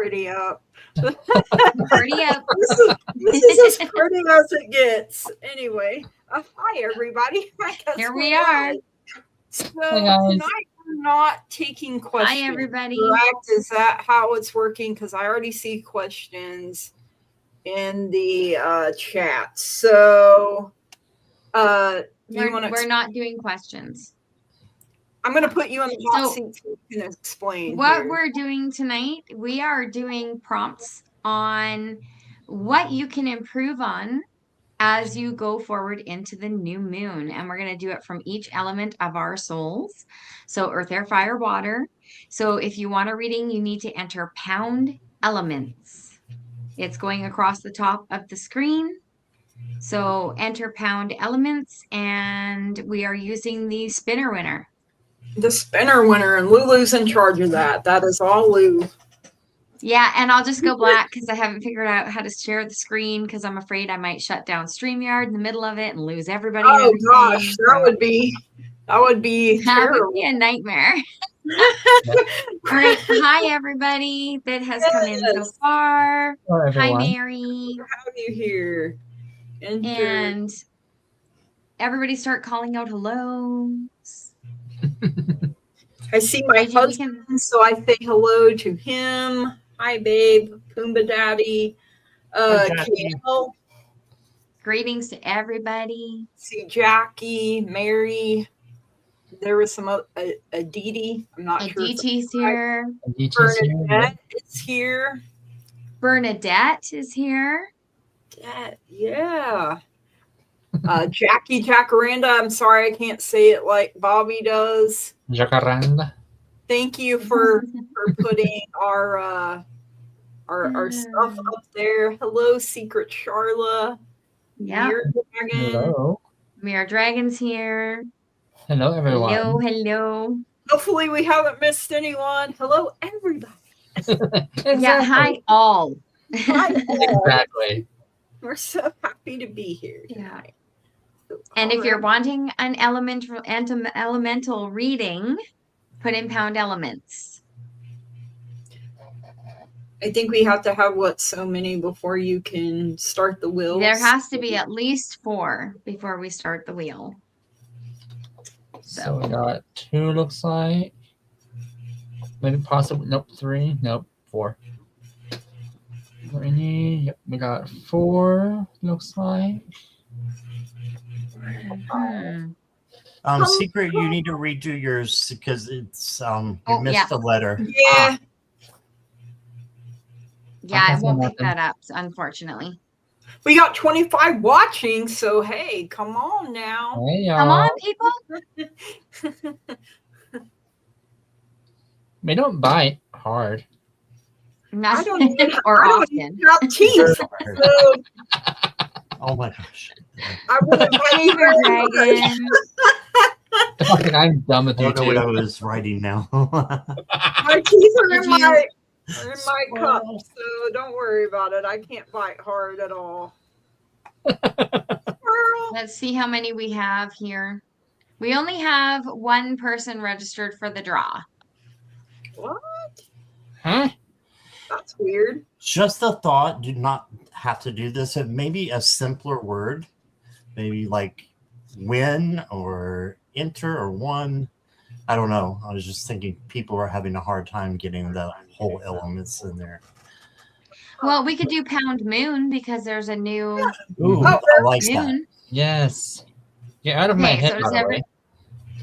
pretty up. Pretty up. This is as pretty as it gets. Anyway, hi everybody. Here we are. So tonight we're not taking questions. Hi everybody. Correct? Is that how it's working? Because I already see questions in the chat. So we're not doing questions. I'm going to put you on the hot seat so you can explain. What we're doing tonight, we are doing prompts on what you can improve on as you go forward into the new moon. And we're going to do it from each element of our souls. So earth, air, fire, water. So if you want a reading, you need to enter pound elements. It's going across the top of the screen. So enter pound elements, and we are using the spinner winner. The spinner winner, and Lulu's in charge of that. That is all Lulu. Yeah, and I'll just go black because I haven't figured out how to share the screen because I'm afraid I might shut down StreamYard in the middle of it and lose everybody. Oh gosh, that would be terrible. Would be a nightmare. All right, hi everybody that has come in so far. Hi Mary. Good to have you here. And everybody start calling out hellos. I see my husband, so I say hello to him. Hi, babe. Pumbaa Daddy. Kale. Greetings to everybody. See Jackie, Mary. There was some Aditi. I'm not sure. Aditi's here. Bernadette is here. Bernadette is here. Yeah. Jackie Jacaranda. I'm sorry I can't say it like Bobby does. Jacaranda. Thank you for putting our stuff up there. Hello, Secret Charla. Yeah. Hello. Mirror Dragon's here. Hello, everyone. Hello. Hopefully we haven't missed anyone. Hello, everybody. Exactly. Yeah, hi all. Hi, all. Exactly. We're so happy to be here tonight. Yeah. And if you're wanting an elemental reading, put in pound elements. I think we have to have so many before you can start the wheel. There has to be at least 4 before we start the wheel. So we got 2, looks like. Maybe possibly, nope, 3, nope, 4. Yep, we got 4, looks like. Secret, you need to redo yours because it's you missed a letter. Yeah. Yeah, I won't pick that up, unfortunately. We got 25 watching, so hey, come on now. Hey, come on, people. We don't bite hard. Not or often. Teeth. Oh my gosh. I wouldn't dragon. I'm done with you. I don't know what I was writing now. My teeth are in my cup, so don't worry about it. I can't bite hard at all. Let's see how many we have here. We only have 1 person registered for the draw. What? Huh? That's weird. Just a thought. Do not have to do this. Maybe a simpler word. Maybe like win or enter or one. I don't know. I was just thinking people are having a hard time getting the whole elements in there. Well, we could do pound moon because there's a new I like moon. That. Yes. Get out of my head, by the way.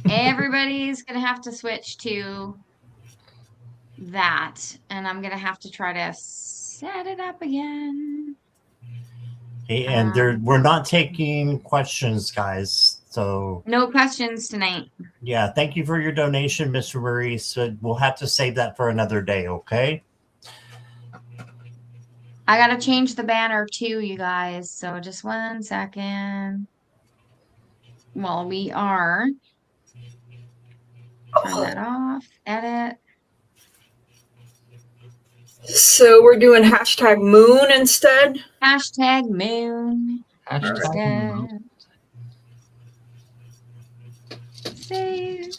Everybody's going to have to switch to that. And I'm going to have to try to set it up again. Hey, and we're not taking questions, guys. So no questions tonight. Yeah, thank you for your donation, Mr. Murray. So we'll have to save that for another day, okay? I got to change the banner too, you guys. So just 1 second. Well, we are. Turn that off. Edit. So we're doing hashtag moon instead? Hashtag moon. Hashtag moon. Save.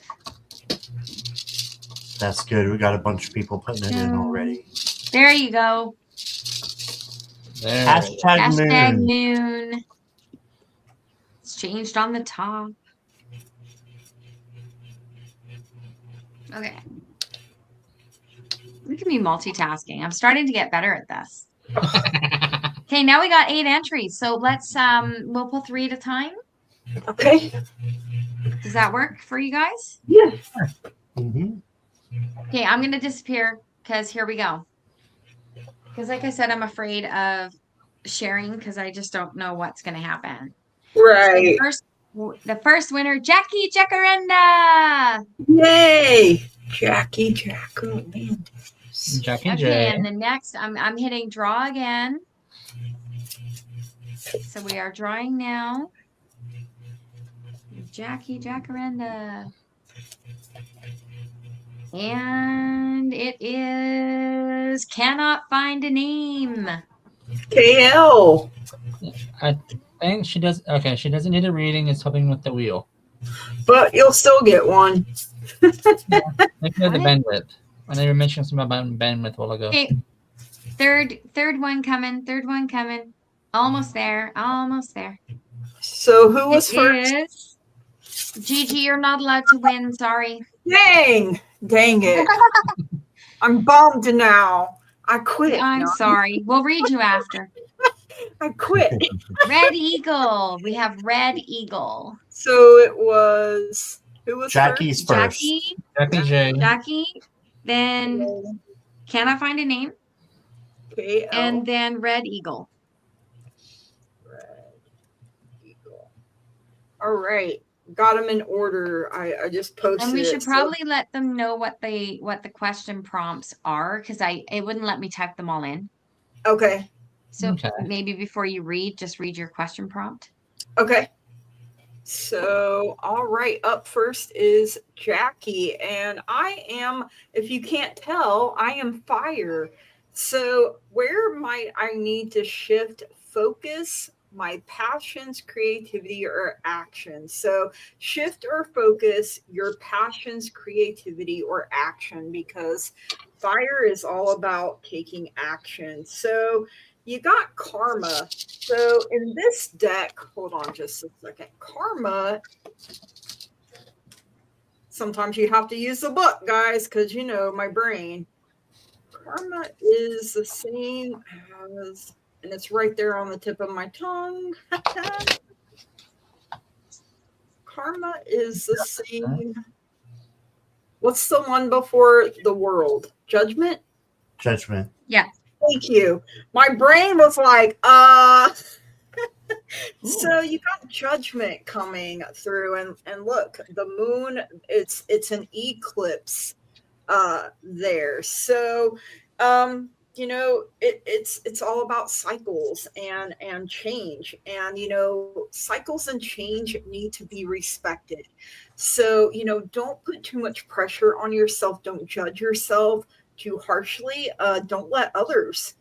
That's good. We got a bunch of people putting it in already. There you go. There. Hashtag moon. moon. It's changed on the top. Okay. We can be multitasking. I'm starting to get better at this. Okay, now we got 8 entries. So let's we'll pull 3 at a time. Okay. Does that work for you guys? Yeah. Mm-hmm. Okay, I'm gonna disappear because here we go. Because like I said, I'm afraid of sharing because I just don't know what's gonna happen. Right. So the first winner, Jackie Jacaranda. Yay. Jackie Jacaranda. Jackie Okay, J. and the next, I'm hitting draw again. So we are drawing now. Jackie Jacaranda. And it is cannot find a name. KL. I think she does. Okay, she doesn't need a reading. It's helping with the wheel. But you'll still get one. Maybe the bandwidth. I know you were mentioning something about bandwidth a while ago. Okay, third one coming. Third one coming. Almost there. Almost there. So who was first? Is Gigi, you're not allowed to win. Sorry. Dang it. I'm bummed now. I quit. I'm No, sorry. We'll read you after. I quit. Red Eagle. We have Red Eagle. So it was who was Jackie's first. Jackie J. Jackie. Then Can I Find a Name? KL. And then Red Eagle. Red Eagle. All right. Got them in order. I just posted. And we should it, probably let them know what the question prompts are because it wouldn't let me type them all in. Okay. So maybe before you read, just read your question prompt. Okay. So, all right, up first is Jackie, and I am, if you can't tell, I am fire. So, where might I need to shift focus, my passions, creativity, or action? So, shift or focus your passions, creativity, or action, because fire is all about taking action. So, you got karma. So in this deck, hold on just a second. Karma, sometimes you have to use the book, guys, because you know my brain. Karma is the same as, and it's right there on the tip of my tongue. Karma is the same. What's the one before the world? Judgment? Judgment. Yeah. Thank you. My brain was like, So you got judgment coming through, and look, the moon, it's an eclipse there. So you know, it's all about cycles and change, and you know, cycles and change need to be respected. So, you know, don't put too much pressure on yourself, don't judge yourself too harshly. Don't let others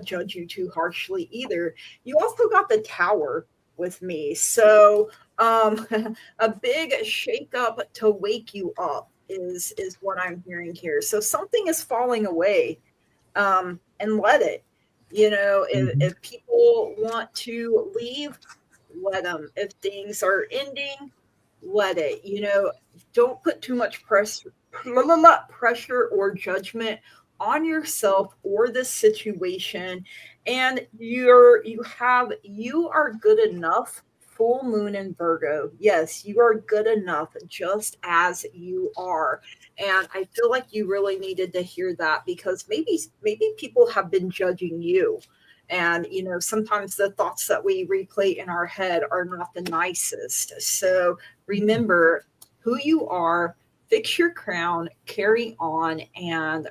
judge you too harshly either. You also got the Tower with me. So a big shake up to wake you up is what I'm hearing here. So something is falling away, and let it. You know, if people want to leave, let them. If things are ending, let it. You know, don't put too much pressure or judgment on yourself or the situation. And you are good enough. Full moon in Virgo. Yes, you are good enough just as you are. And I feel like you really needed to hear that, because maybe people have been judging you. And, you know, sometimes the thoughts that we replay in our head are not the nicest. So remember who you are, fix your crown, carry on, and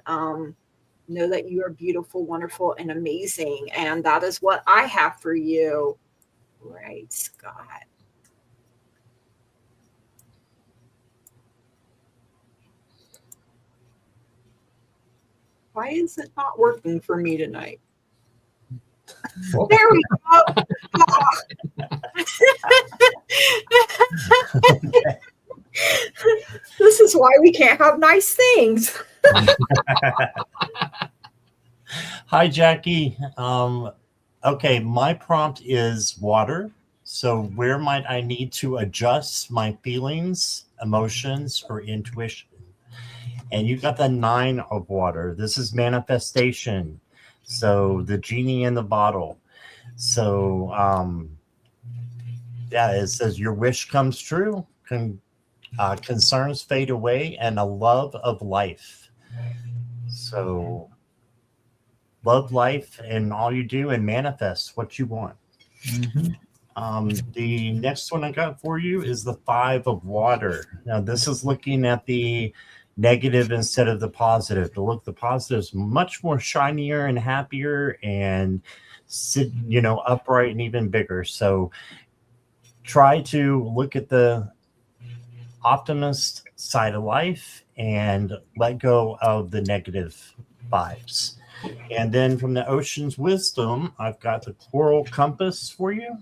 know that you are beautiful, wonderful, and amazing. And that is what I have for you. Right, Scott. Why is it not working for me tonight? There we go. This is why we can't have nice things. Hi, Jackie. Okay, my prompt is water. So, where might I need to adjust my feelings, emotions, or intuition? And you got the 9 of water. This is manifestation. So, the genie in the bottle. So, yeah, it says your wish comes true, concerns fade away, and a love of life. So, love life and all you do and manifest what you want. Mhm. The next one I got for you is the 5 of water. Now, this is looking at the negative instead of the positive. The positive is much more shinier and happier and upright and even bigger. So try to look at the optimist side of life and let go of the negative vibes. And then from the ocean's wisdom, I've got the coral compass for you.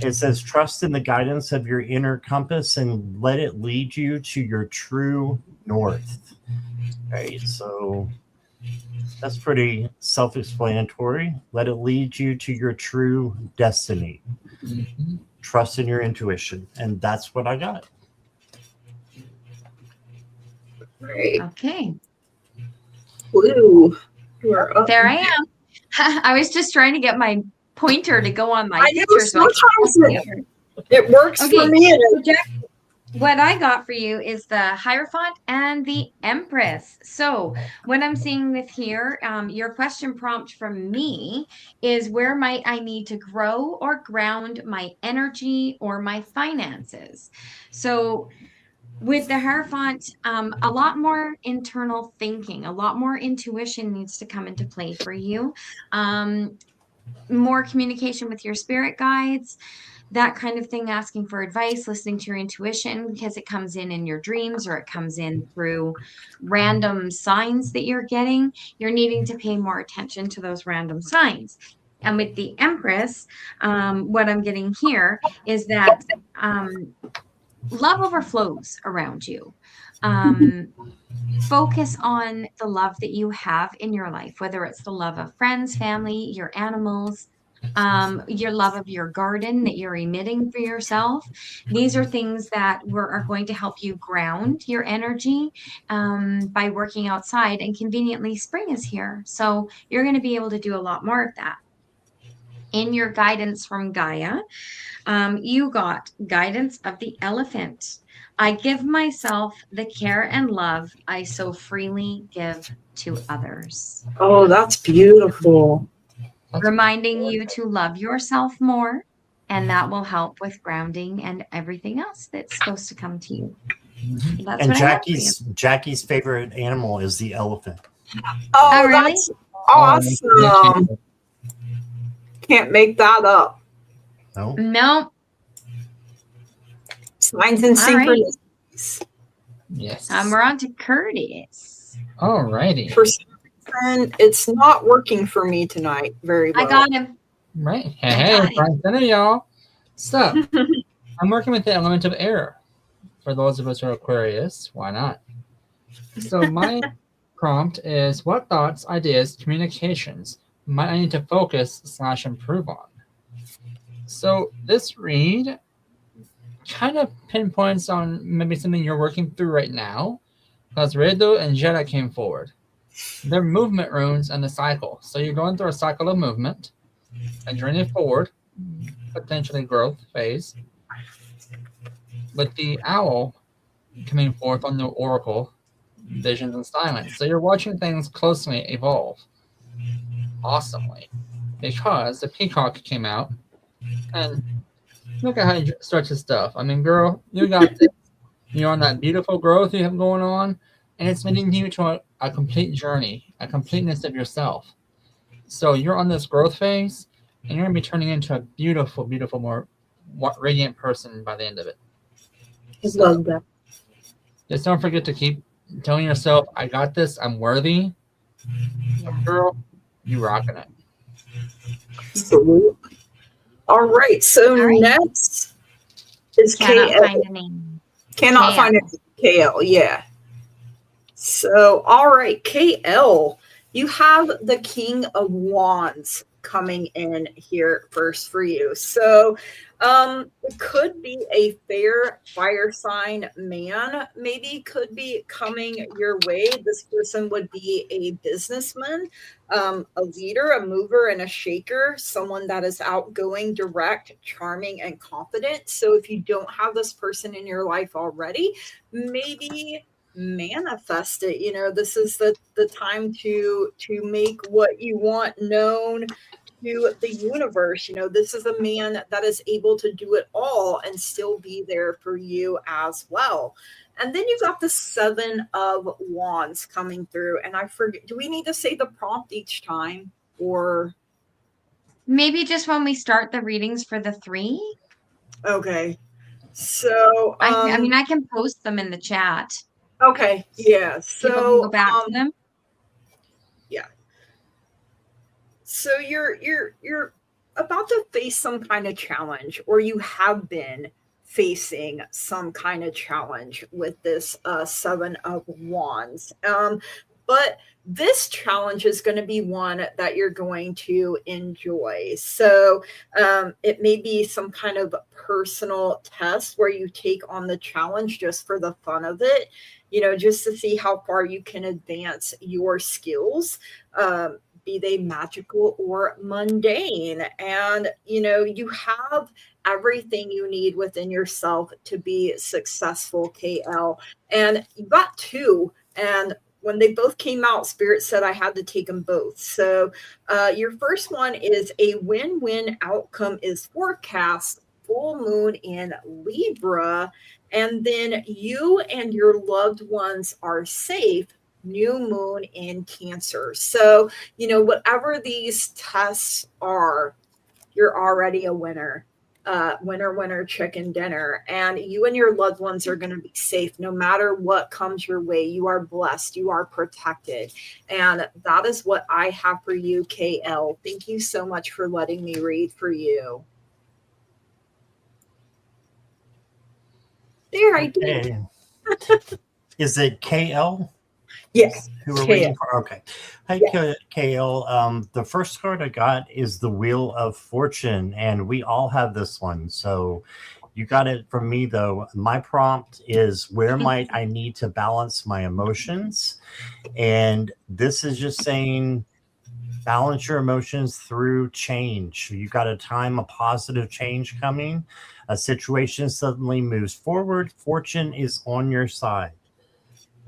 It says, trust in the guidance of your inner compass and let it lead you to your true north. Right. So that's pretty self explanatory. Let it lead you to your true destiny. Mhm. Trust in your intuition. And that's what I got. Great. Okay. Blue. You're up. There I am. I was just trying to get my pointer to go on my I know picture so I sometimes can it works Okay. for me. So Jack, what I got for you is the Hierophant and the Empress. So what I'm seeing with here, your question prompt from me is where might I need to grow or ground my energy or my finances? So with the Hierophant, a lot more internal thinking, a lot more intuition needs to come into play for you. More communication with your spirit guides, that kind of thing, asking for advice, listening to your intuition, because it comes in your dreams or it comes in through random signs that you're getting. You're needing to pay more attention to those random signs. And with the Empress, what I'm getting here is that love overflows around you. Focus on the love that you have in your life, whether it's the love of friends, family, your animals, your love of your garden that you're emitting for yourself. These are things that are going to help you ground your energy by working outside. And conveniently, spring is here. So you're going to be able to do a lot more of that. In your guidance from Gaia, you got guidance of the elephant. I give myself the care and love I so freely give to others. Oh, that's beautiful. Reminding you to love yourself more, and that will help with grounding and everything else that's supposed to come to you. Mhm. That's And what I have for you. Jackie's favorite animal is the elephant. Oh, really? that's Oh, thank awesome. you. Can't make that up. No? No. Signs and All right. synchronicities. Yes. We're on to Curtis. Alrighty. For some reason, it's not working for me tonight very well. I got him. Right. I Hey, got it. right center, y'all. So, I'm working with the element of air. For those of us who are Aquarius, why not? So, my prompt is what thoughts, ideas, communications might I need to focus / improve on? So, this read kind of pinpoints on maybe something you're working through right now, because Redo and Jetta came forward. They're movement runes and the cycle. So you're going through a cycle of movement, a journey forward, potentially growth phase, with the owl coming forth on the oracle, visions and silence. So you're watching things closely evolve awesomely, because the peacock came out, and look at how he starts his stuff. I mean, girl, you got this. You're on that beautiful growth you have going on, and it's leading you to a complete journey, a completeness of yourself. So you're on this growth phase, and you're going to be turning into a beautiful, beautiful, more radiant person by the end of it. I So love that. just don't forget to keep telling yourself, I got this, I'm worthy. Yeah. Girl, you rocking it. Absolutely. All right. So All right. next is Cannot KL. find a name. Cannot KL. find it. KL. Yeah. So, all right, KL. you have the King of Wands coming in here first for you. So it could be a fair fire sign man, maybe could be coming your way. This person would be a businessman, a leader, a mover, and a shaker, someone that is outgoing, direct, charming, and confident. So if you don't have this person in your life already, maybe manifest it. This is the time to make what you want known to the universe. This is a man that is able to do it all and still be there for you as well. And then you got the 7 of Wands coming through. And I forget, do we need to say the prompt each time, or Maybe just when we start the readings for the 3. okay? So I mean, I can post them in the chat. okay, yeah. People can go So back to them. yeah. So you're about to face some kind of challenge, or you have been facing some kind of challenge with this 7 of Wands. But this challenge is going to be one that you're going to enjoy. So it may be some kind of personal test where you take on the challenge just for the fun of it, just to see how far you can advance your skills. Be they magical or mundane. And, you have everything you need within yourself to be successful, KL. And you got 2. And when they both came out, Spirit said I had to take them both. So your first one is a win-win outcome is forecast, full moon in Libra. And then you and your loved ones are safe, new moon in Cancer. So, whatever these tests are, you're already a winner. Winner, winner, chicken dinner. And you and your loved ones are going to be safe no matter what comes your way. You are blessed. You are protected. And that is what I have for you, KL. Thank you so much for letting me read for you. There, I did. Is it KL? Yes. Who we're waiting for? Okay. Hi, yeah. KL. The first card I got is the Wheel of Fortune, and we all have this one. So you got it from me, though. My prompt is, where might I need to balance my emotions? And this is just saying, balance your emotions through change. You got a time of positive change coming. A situation suddenly moves forward. Fortune is on your side.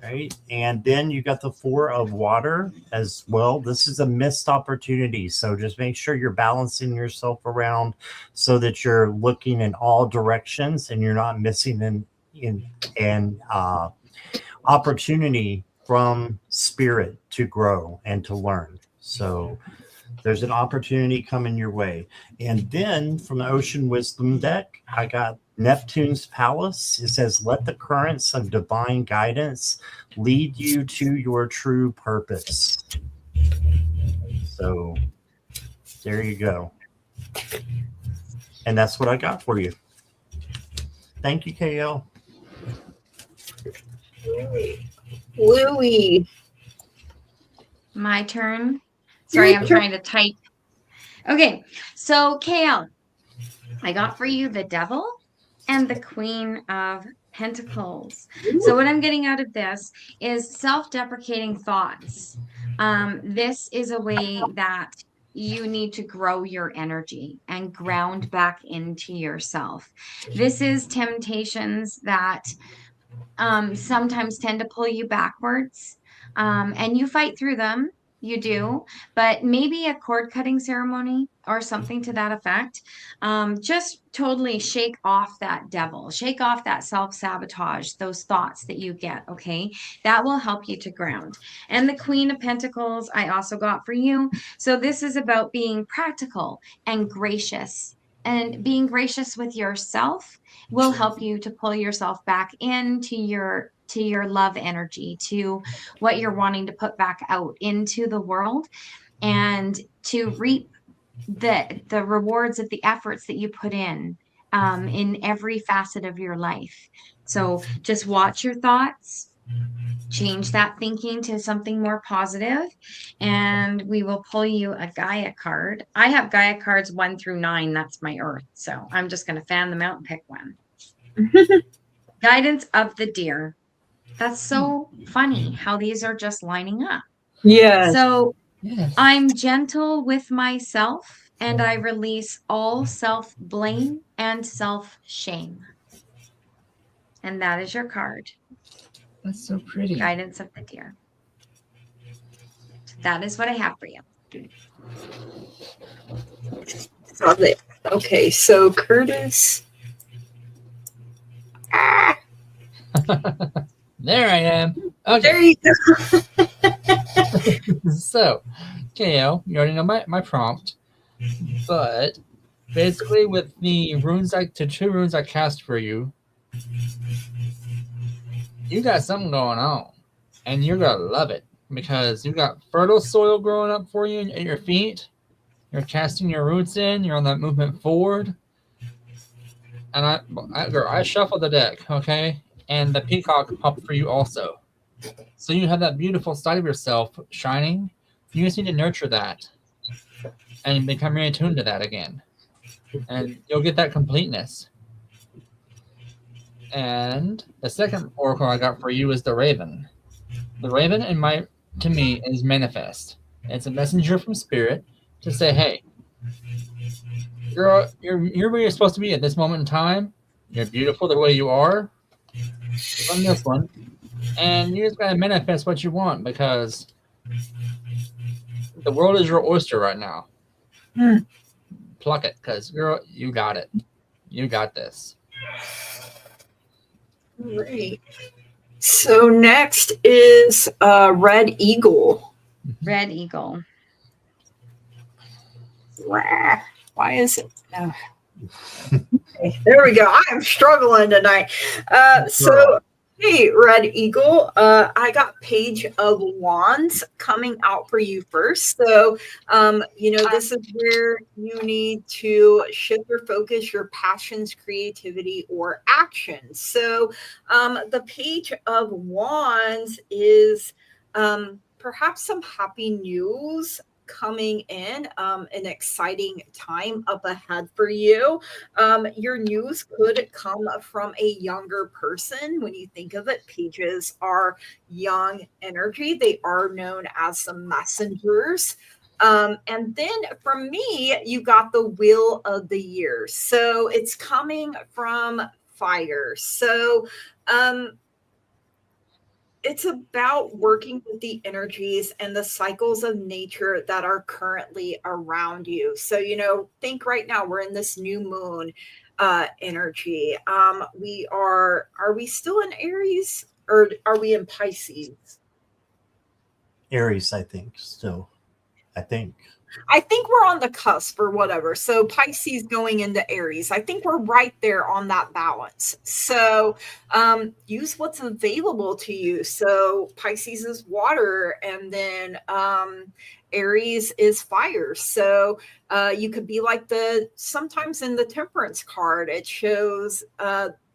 Right. And then you got the 4 of Water as well. This is a missed opportunity. So just make sure you're balancing yourself around so that you're looking in all directions and you're not missing an opportunity from spirit to grow and to learn. So there's an opportunity coming your way. And then from the Ocean Wisdom deck, I got Neptune's Palace. It says, let the currents of divine guidance lead you to your true purpose. So there you go. And that's what I got for you. Thank you, KL. Louie. My turn. Sorry, I'm trying to type. Okay, so KL, I got for you the Devil and the Queen of Pentacles. So what I'm getting out of this is self-deprecating thoughts. This is a way that you need to grow your energy and ground back into yourself. This is temptations that sometimes tend to pull you backwards, and you fight through them. You do, but maybe a cord cutting ceremony or something to that effect. Just totally shake off that devil, shake off that self-sabotage, those thoughts that you get. Okay, that will help you to ground. And the Queen of Pentacles, I also got for you. So this is about being practical and gracious. And being gracious with yourself will help you to pull yourself back into your love energy, to what you're wanting to put back out into the world, and to reap the rewards of the efforts that you put in every facet of your life. So just watch your thoughts, change that thinking to something more positive, and we will pull you a Gaia card. I have Gaia cards 1 through 9. That's my earth. So I'm just going to fan them out and pick one. Guidance of the deer. That's so funny how these are just lining up. Yes. So Yes. I'm gentle with myself, and I release all self-blame and self-shame. And that is your card. That's so pretty. Guidance of the deer. So that is what I have for you. Love it. Okay, so Curtis. Ah, There I am. Okay. there you go. So, KO, you already know my prompt. But basically, with the runes, the 2 runes I cast for you, you got something going on. And you're going to love it. Because you got fertile soil growing up for you at your feet. You're casting your roots in. You're on that movement forward. And I shuffled the deck, okay? And the peacock popped for you also. So you have that beautiful side of yourself shining. You just need to nurture that and become really attuned to that again. And you'll get that completeness. And the second oracle I got for you is the raven. The raven, to me, is manifest. It's a messenger from spirit to say, hey, you're where you're supposed to be at this moment in time. You're beautiful the way you are. On this one. And you just gotta manifest what you want, because the world is your oyster right now. Pluck it, because girl, you got it. You got this. Great. So next is Red Eagle. Red Eagle. Why is it? Okay, there we go. I am struggling tonight. So, hey, Red Eagle, I got Page of Wands coming out for you first. So, this is where you need to shift your focus, your passions, creativity, or action. So, the Page of Wands is perhaps some happy news coming in, an exciting time up ahead for you. Your news could come from a younger person. When you think of it, pages are young energy. They are known as the messengers. And then from me, you got the Wheel of the Year. So it's coming from fire. So it's about working with the energies and the cycles of nature that are currently around you. So, think right now we're in this new moon energy. Are we still in Aries, or are we in Pisces? Aries, I think, still. I think we're on the cusp or whatever. So Pisces going into Aries. I think we're right there on that balance. So use what's available to you. So Pisces is water, and then Aries is fire. So you could be like sometimes in the Temperance card, it shows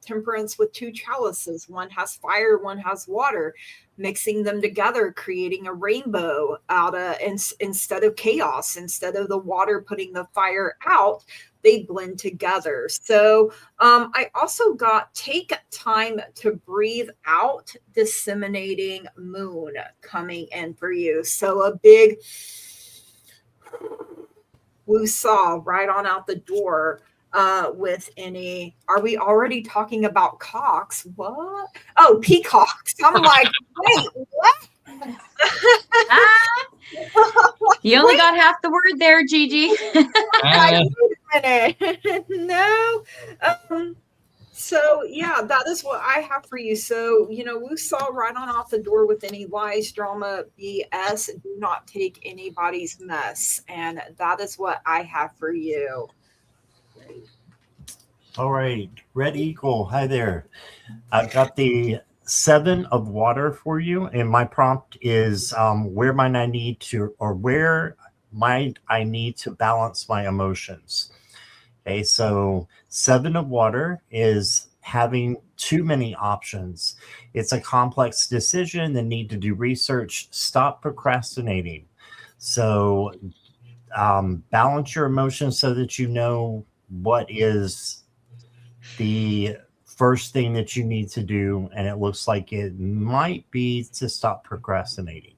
temperance with 2 chalices. One has fire, one has water. Mixing them together, creating a rainbow instead of chaos. Instead of the water putting the fire out, they blend together. So I also got take time to breathe out, disseminating moon coming in for you. So a big woo-saw right on out the door. With any, are we already talking about cocks? What? Oh, peacocks. I'm like, wait, what? You only got half the word there, Gigi. Wait a minute. No. So yeah, that is what I have for you. So, we saw right on off the door with any lies, drama, BS. Do not take anybody's mess. And that is what I have for you. All right, Red Eagle, hi there. I've got the 7 of water for you, and my prompt is where might I need to balance my emotions. Okay, so 7 of water is having too many options. It's a complex decision, the need to do research. Stop procrastinating. So balance your emotions so that you know what is the first thing that you need to do, and it looks like it might be to stop procrastinating.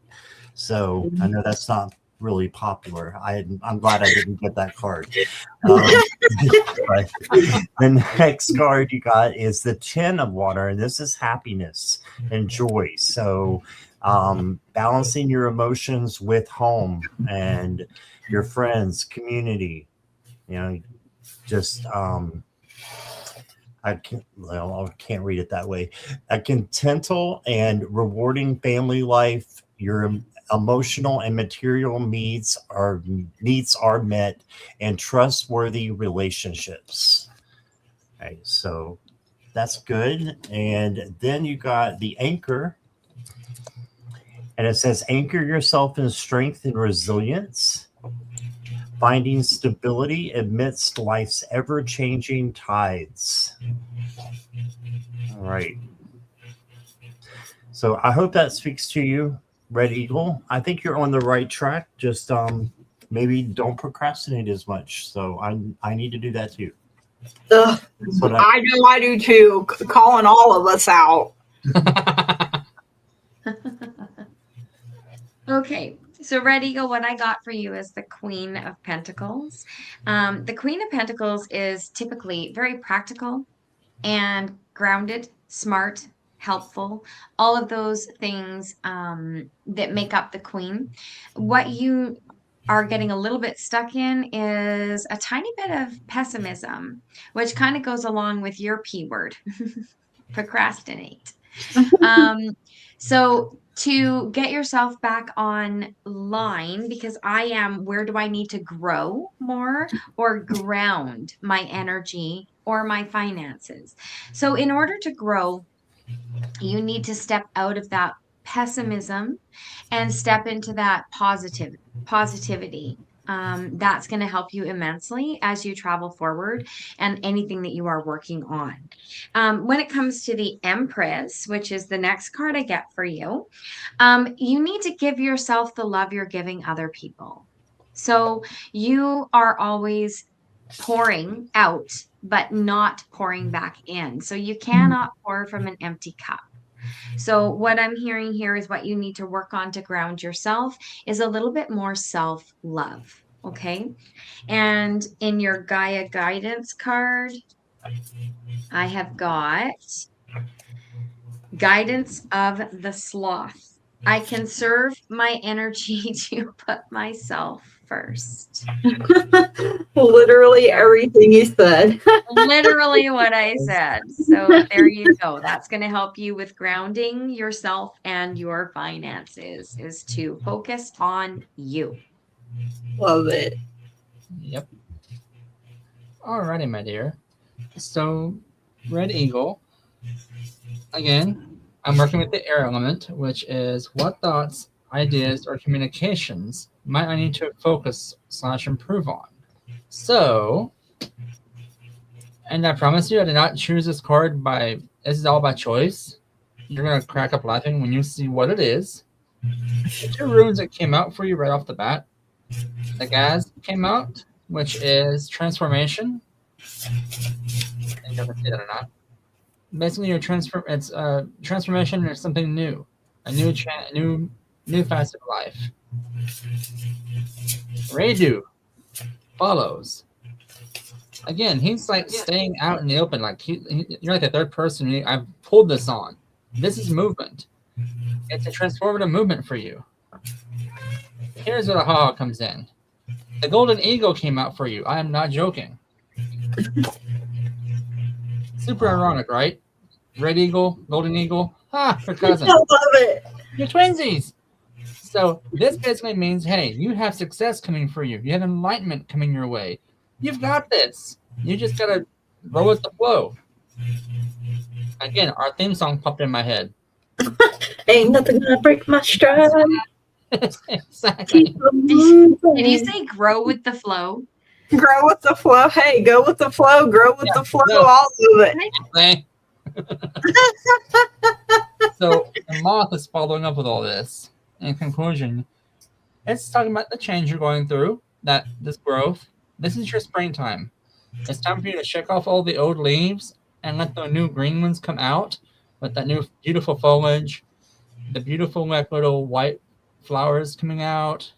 So I know that's not really popular. I'm glad I didn't get that card. But the next card you got is the 10 of water, and this is happiness and joy. So balancing your emotions with home and your friends, community, just I can't read it that way. A contental and rewarding family life. Your emotional and material needs are met, and trustworthy relationships. Okay, so that's good. And then you got the anchor, and it says anchor yourself in strength and resilience, finding stability amidst life's ever-changing tides. All right. So I hope that speaks to you, Red Eagle. I think you're on the right track. Just maybe don't procrastinate as much. So I need to do that too. I know I do too. Calling all of us out. Okay, so Red Eagle, what I got for you is the Queen of Pentacles. The Queen of Pentacles is typically very practical and grounded, smart, helpful, all of those things that make up the Queen. What you are getting a little bit stuck in is a tiny bit of pessimism, which kind of goes along with your P word, procrastinate. So to get yourself back online, because where do I need to grow more or ground my energy or my finances? So in order to grow, you need to step out of that pessimism and step into that positivity. That's going to help you immensely as you travel forward and anything that you are working on. When it comes to the Empress, which is the next card I get for you, you need to give yourself the love you're giving other people. So you are always pouring out, but not pouring back in. So you cannot pour from an empty cup. So what I'm hearing here is what you need to work on to ground yourself is a little bit more self-love. Okay. And in your Gaia guidance card, I have got guidance of the sloth. I conserve my energy to put myself first. Literally everything you said. Literally what I said. So there you go. That's going to help you with grounding yourself and your finances, is to focus on you. Love it. Yep. Alrighty, my dear. So, Red Eagle, again, I'm working with the air element, which is what thoughts, ideas, or communications might I need to focus/improve on. So, and I promise you, I did not choose this card this is all by choice. You're going to crack up laughing when you see what it is. The two runes that came out for you right off the bat, the Gaz came out, which is transformation. I think I ever say that or not. Basically, it's transformation is something new, a new facet of life. Radu follows. Again, he's like staying out in the open. Like you're like the third person I've pulled this on. This is movement. It's a transformative movement for you. Here's where the ha comes in. The golden eagle came out for you. I am not joking. Super ironic, right? Red eagle, golden eagle. Ha, your cousin. I love it. You're twinsies. So this basically means, hey, you have success coming for you. You have enlightenment coming your way. You've got this. You just got to roll with the flow. Again, our theme song popped in my head. Ain't nothing gonna break my stride. Exactly. Did you say grow with the flow? Grow with the flow. Hey, go with the flow. Grow with the flow. All of it. So the moth is following up with all this. In conclusion, it's talking about the change you're going through, that this growth. This is your springtime. It's time for you to shake off all the old leaves and let the new green ones come out with that new beautiful foliage, the beautiful like little white flowers coming out,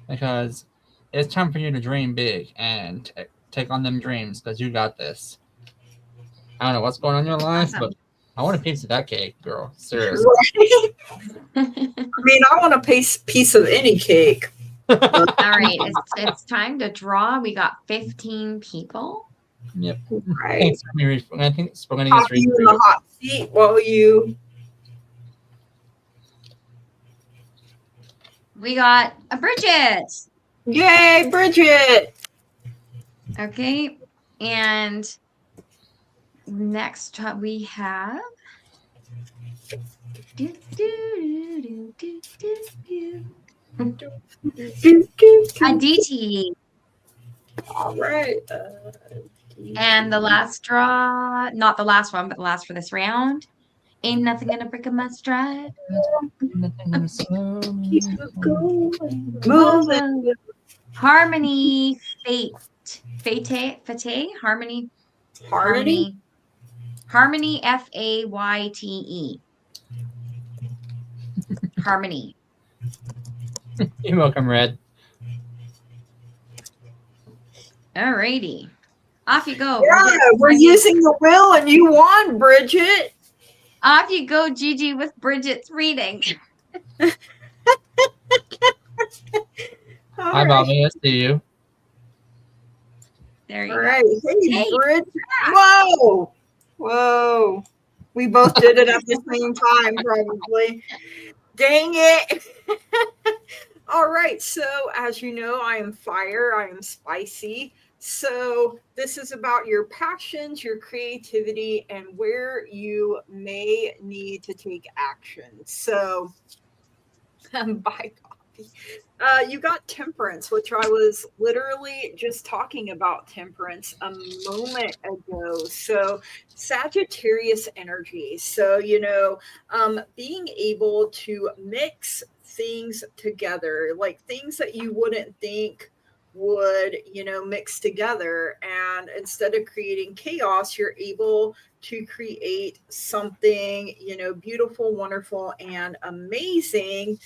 because it's time for you to dream big and take on them dreams because you got this. I don't know what's going on in your life, Awesome. but I want a piece of that cake, girl. Seriously. I mean, I want a piece of any cake. All right, it's time to draw. We got 15 people. Yep. Right. Thanks. I think Spaghetti Pop gets reading you in for the hot seat while you. We got a Bridget. Yay, Bridget! Okay, and next we have Aditi. All right. And the last draw, not the last one, but the last for this round. Ain't nothing gonna break a my stride. Keep it going. Moving. Harmony Fate. Harmony. Harmony. Harmony Fayte. Harmony. You're welcome, Red. Alrighty. Off you go. Yeah, Bridget. we're using the wheel and you won, Bridget. Off you go, Gigi, with Bridget's reading. Hi, Bobby. I see you. There you All go. right. Hey, Hey. Bridget. Whoa. Whoa. We both did it at the same time, probably. Dang it. All right. So, as you know, I am fire. I am spicy. So, this is about your passions, your creativity, and where you may need to take action. So, bye, Poppy. You got temperance, which I was literally just talking about temperance a moment ago. So, Sagittarius energy. So, being able to mix things together, like things that you wouldn't think would, mix together. And instead of creating chaos, you're able to create something, beautiful, wonderful, and amazing.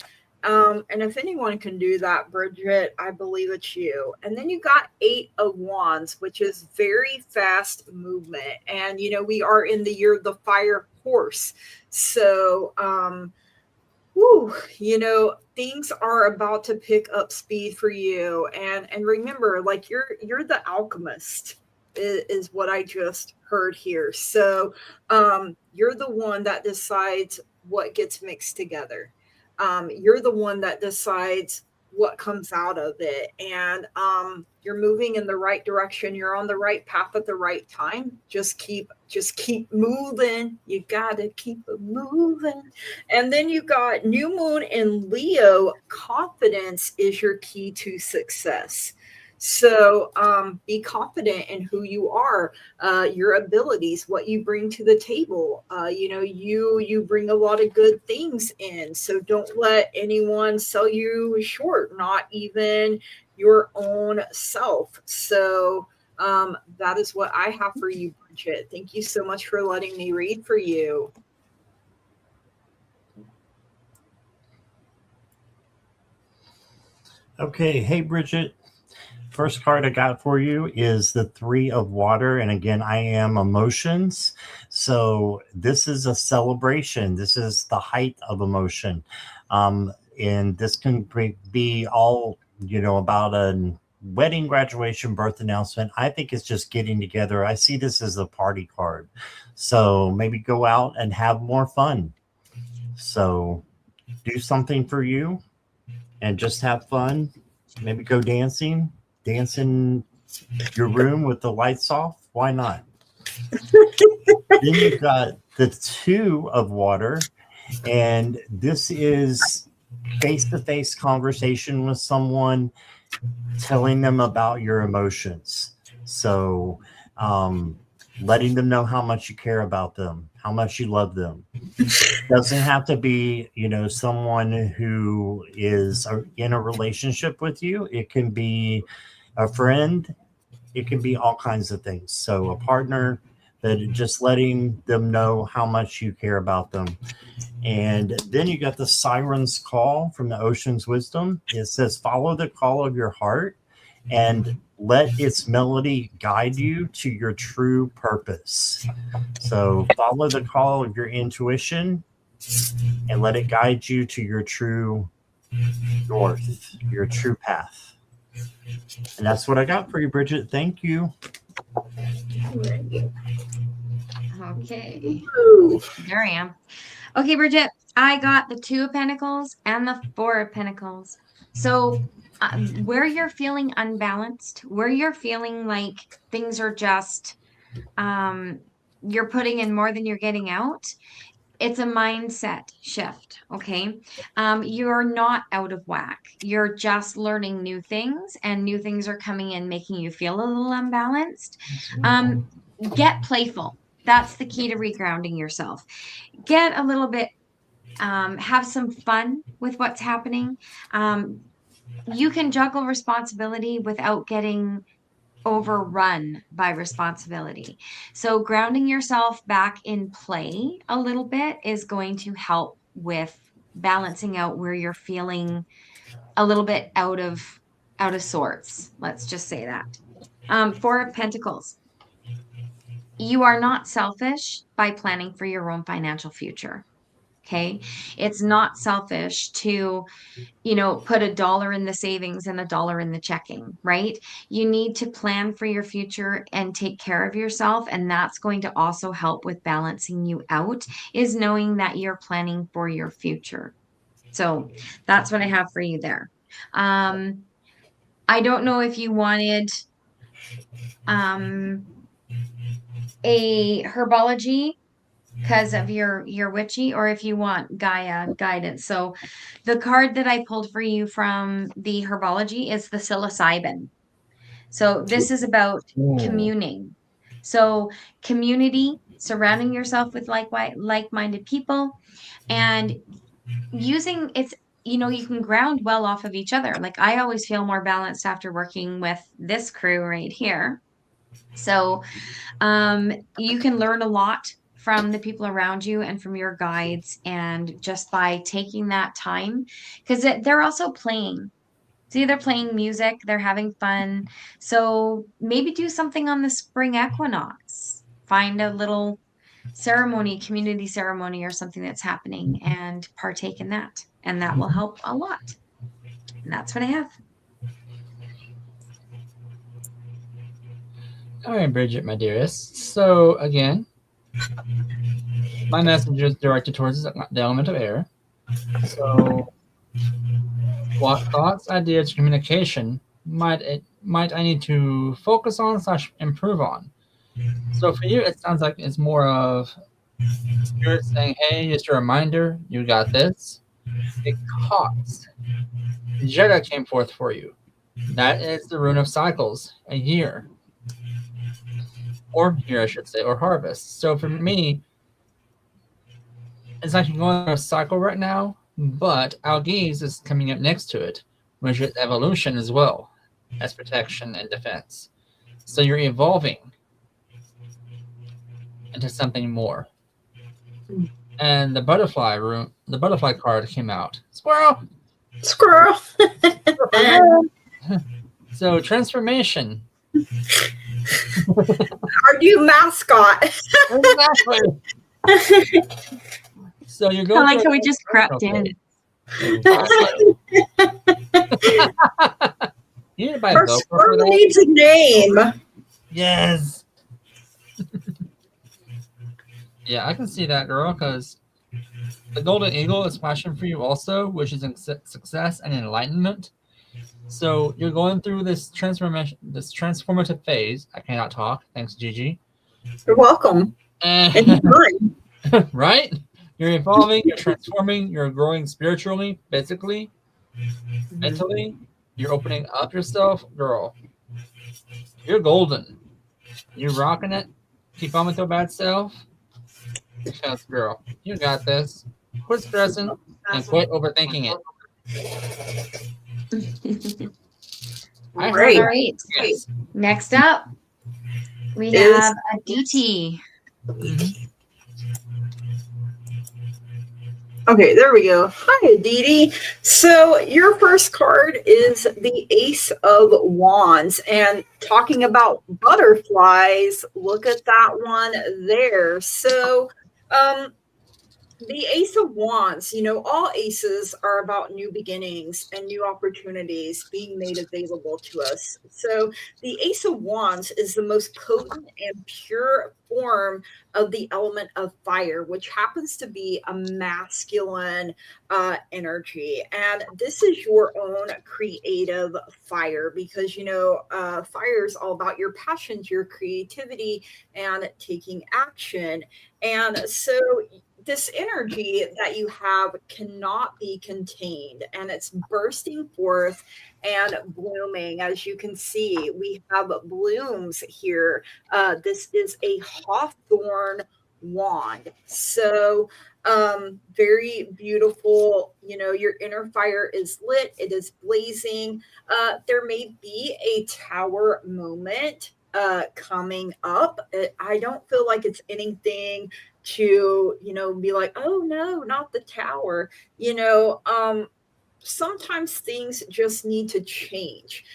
And if anyone can do that, Bridget, I believe it's you. And then you got 8 of Wands, which is very fast movement. And, we are in the year of the fire horse. So, things are about to pick up speed for you. And remember, like you're the alchemist is what I just heard here. So, you're the one that decides what gets mixed together. You're the one that decides what comes out of it, and you're moving in the right direction. You're on the right path at the right time. Just keep moving. You gotta keep it moving. And then you got new moon in Leo. Confidence is your key to success. So be confident in who you are, your abilities, what you bring to the table. You bring a lot of good things in. So don't let anyone sell you short, not even your own self. So that is what I have for you, Bridget. Thank you so much for letting me read for you. Okay. Hey, Bridget. First card I got for you is the 3 of Water. And again, I am emotions. So this is a celebration. This is the height of emotion. And this can be all, about a wedding, graduation, birth announcement. I think it's just getting together. I see this as a party card. So maybe go out and have more fun. So do something for you and just have fun. Maybe go dancing. Dance in your room with the lights off. Why not? Then you've got the 2 of Water, and this is face-to-face conversation with someone, telling them about your emotions. So letting them know how much you care about them, how much you love them. Doesn't have to be, someone who is in a relationship with you. It can be a friend. It can be all kinds of things. So a partner, that just letting them know how much you care about them. And then you got the siren's call from the ocean's wisdom. It says, follow the call of your heart and let its melody guide you to your true purpose. So follow the call of your intuition and let it guide you to your true north, your true path. And that's what I got for you, Bridget. Thank you. Okay. Ooh. There I am. Okay, Bridget, I got the 2 of Pentacles and the 4 of Pentacles. So where you're feeling unbalanced, where you're feeling like things are just, you're putting in more than you're getting out, it's a mindset shift. Okay. You're not out of whack. You're just learning new things, and new things are coming in, making you feel a little unbalanced. Get playful. That's the key to regrounding yourself. Get a little bit, have some fun with what's happening. You can juggle responsibility without getting overrun by responsibility. So grounding yourself back in play a little bit is going to help with balancing out where you're feeling a little bit out of sorts. Let's just say that. 4 of Pentacles. You are not selfish by planning for your own financial future. Okay. It's not selfish to, put $1 in the savings and $1 in the checking, right? You need to plan for your future and take care of yourself. And that's going to also help with balancing you out, is knowing that you're planning for your future. So that's what I have for you there. I don't know if you wanted a herbology because of your witchy, or if you want Gaia guidance. So the card that I pulled for you from the herbology is the psilocybin. So this is about communing. So community, surrounding yourself with like-minded people, and using it's, you can ground well off of each other. Like, I always feel more balanced after working with this crew right here. So you can learn a lot from the people around you and from your guides, and just by taking that time, because they're also playing. See, they're playing music, they're having fun. So maybe do something on the spring equinox. Find a little ceremony, community ceremony, or something that's happening, and partake in that. And that will help a lot. And that's what I have. All right, Bridget, my dearest. So again, my message is directed towards the element of air. So what thoughts, ideas, communication might I need to focus on / improve on? So for you, it sounds like it's more of Spirit saying, hey, just a reminder, you got this. Because Jedi came forth for you. That is the rune of cycles, a year. Or year, I should say, or harvest. So for me, it's like you're going through a cycle right now, but Algiz is coming up next to it, which is evolution as well as protection and defense. So you're evolving into something more. And the butterfly card came out. Squirrel! Squirrel. So transformation. Our new mascot. Exactly. So you're going. I like how we just crept in. Exactly. You need to buy a Our GoPro for squirrel that. needs a name. Yes. Yeah, I can see that, girl, because the golden eagle is flashing for you also, which is success and enlightenment. So you're going through this transformative phase. I cannot talk. Thanks, Gigi. You're welcome. And Anytime. right? You're evolving, you're transforming, you're growing spiritually, physically, mentally. You're opening up yourself, girl. You're golden. You're rocking it. Keep on with your bad self. Yes, girl. You got this. Quit stressing and quit overthinking it. I heard Great. All right. yes. Next up, we Is have a DT. Mhm. Okay, there we go. Hi, Aditi. So your first card is the Ace of Wands. And talking about butterflies, look at that one there. So the Ace of Wands, all aces are about new beginnings and new opportunities being made available to us. So the Ace of Wands is the most potent and pure form of the element of fire, which happens to be a masculine energy. And this is your own creative fire because, fire is all about your passions, your creativity, and taking action. And so this energy that you have cannot be contained and it's bursting forth and blooming. As you can see, we have blooms here. This is a hawthorn wand. So, very beautiful. Your inner fire is lit, it is blazing. There may be a tower moment coming up. I don't feel like it's anything to be like, oh no, not the tower. Sometimes things just need to change,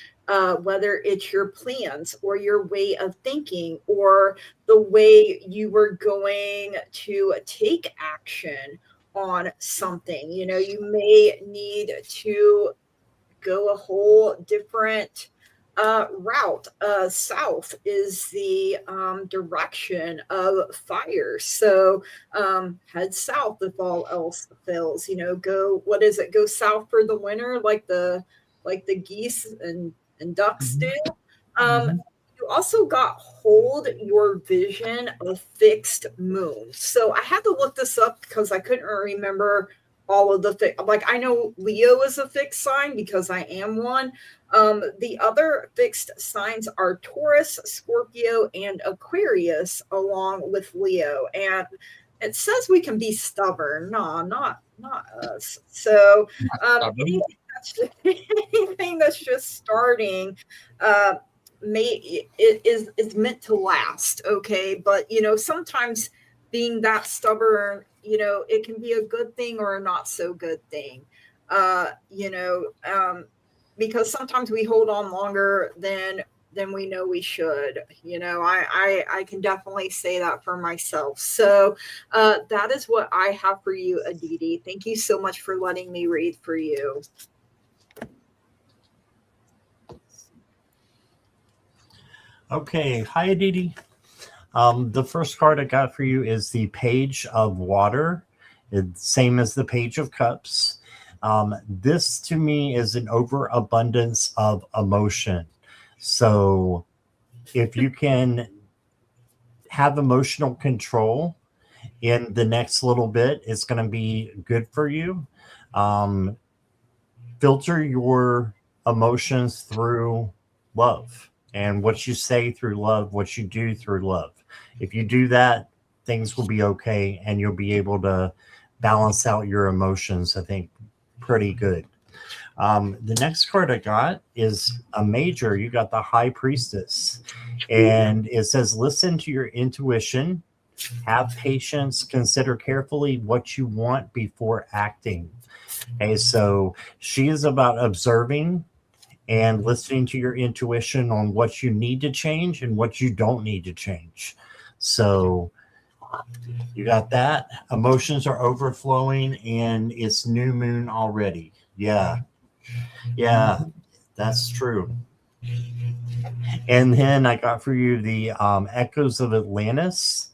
whether it's your plans or your way of thinking or the way you were going to take action on something. You may need to go a whole different route. South is the direction of fire. So head south if all else fails. Go, what is it? Go south for the winter, like the geese and ducks do. Um, you also got hold your vision of fixed moon. So I had to look this up because I couldn't remember all of like I know Leo is a fixed sign because I am one. The other fixed signs are Taurus, Scorpio, and Aquarius, along with Leo. And it says we can be stubborn. No, not us. So Stubborn. anything that's just starting uh, is meant to last. Okay, but sometimes being that stubborn, it can be a good thing or a not so good thing. Uh, you know, um, because sometimes we hold on longer than we know we should. I can definitely say that for myself. So that is what I have for you, Aditi. Thank you so much for letting me read for you. Okay, hi Aditi. The first card I got for you is the Page of Water. It's same as the Page of Cups. This to me is an overabundance of emotion. So if you can have emotional control in the next little bit, it's going to be good for you. Um, Filter your emotions through love and what you say through love, what you do through love. If you do that, things will be okay and you'll be able to balance out your emotions, I think, pretty good. The next card I got is a major. You got the High Priestess, and it says, listen to your intuition, have patience, consider carefully what you want before acting. Okay, so she is about observing and listening to your intuition on what you need to change and what you don't need to change. So you got that. Emotions are overflowing and it's new moon already. Yeah, that's true. And then I got for you the Echoes of Atlantis.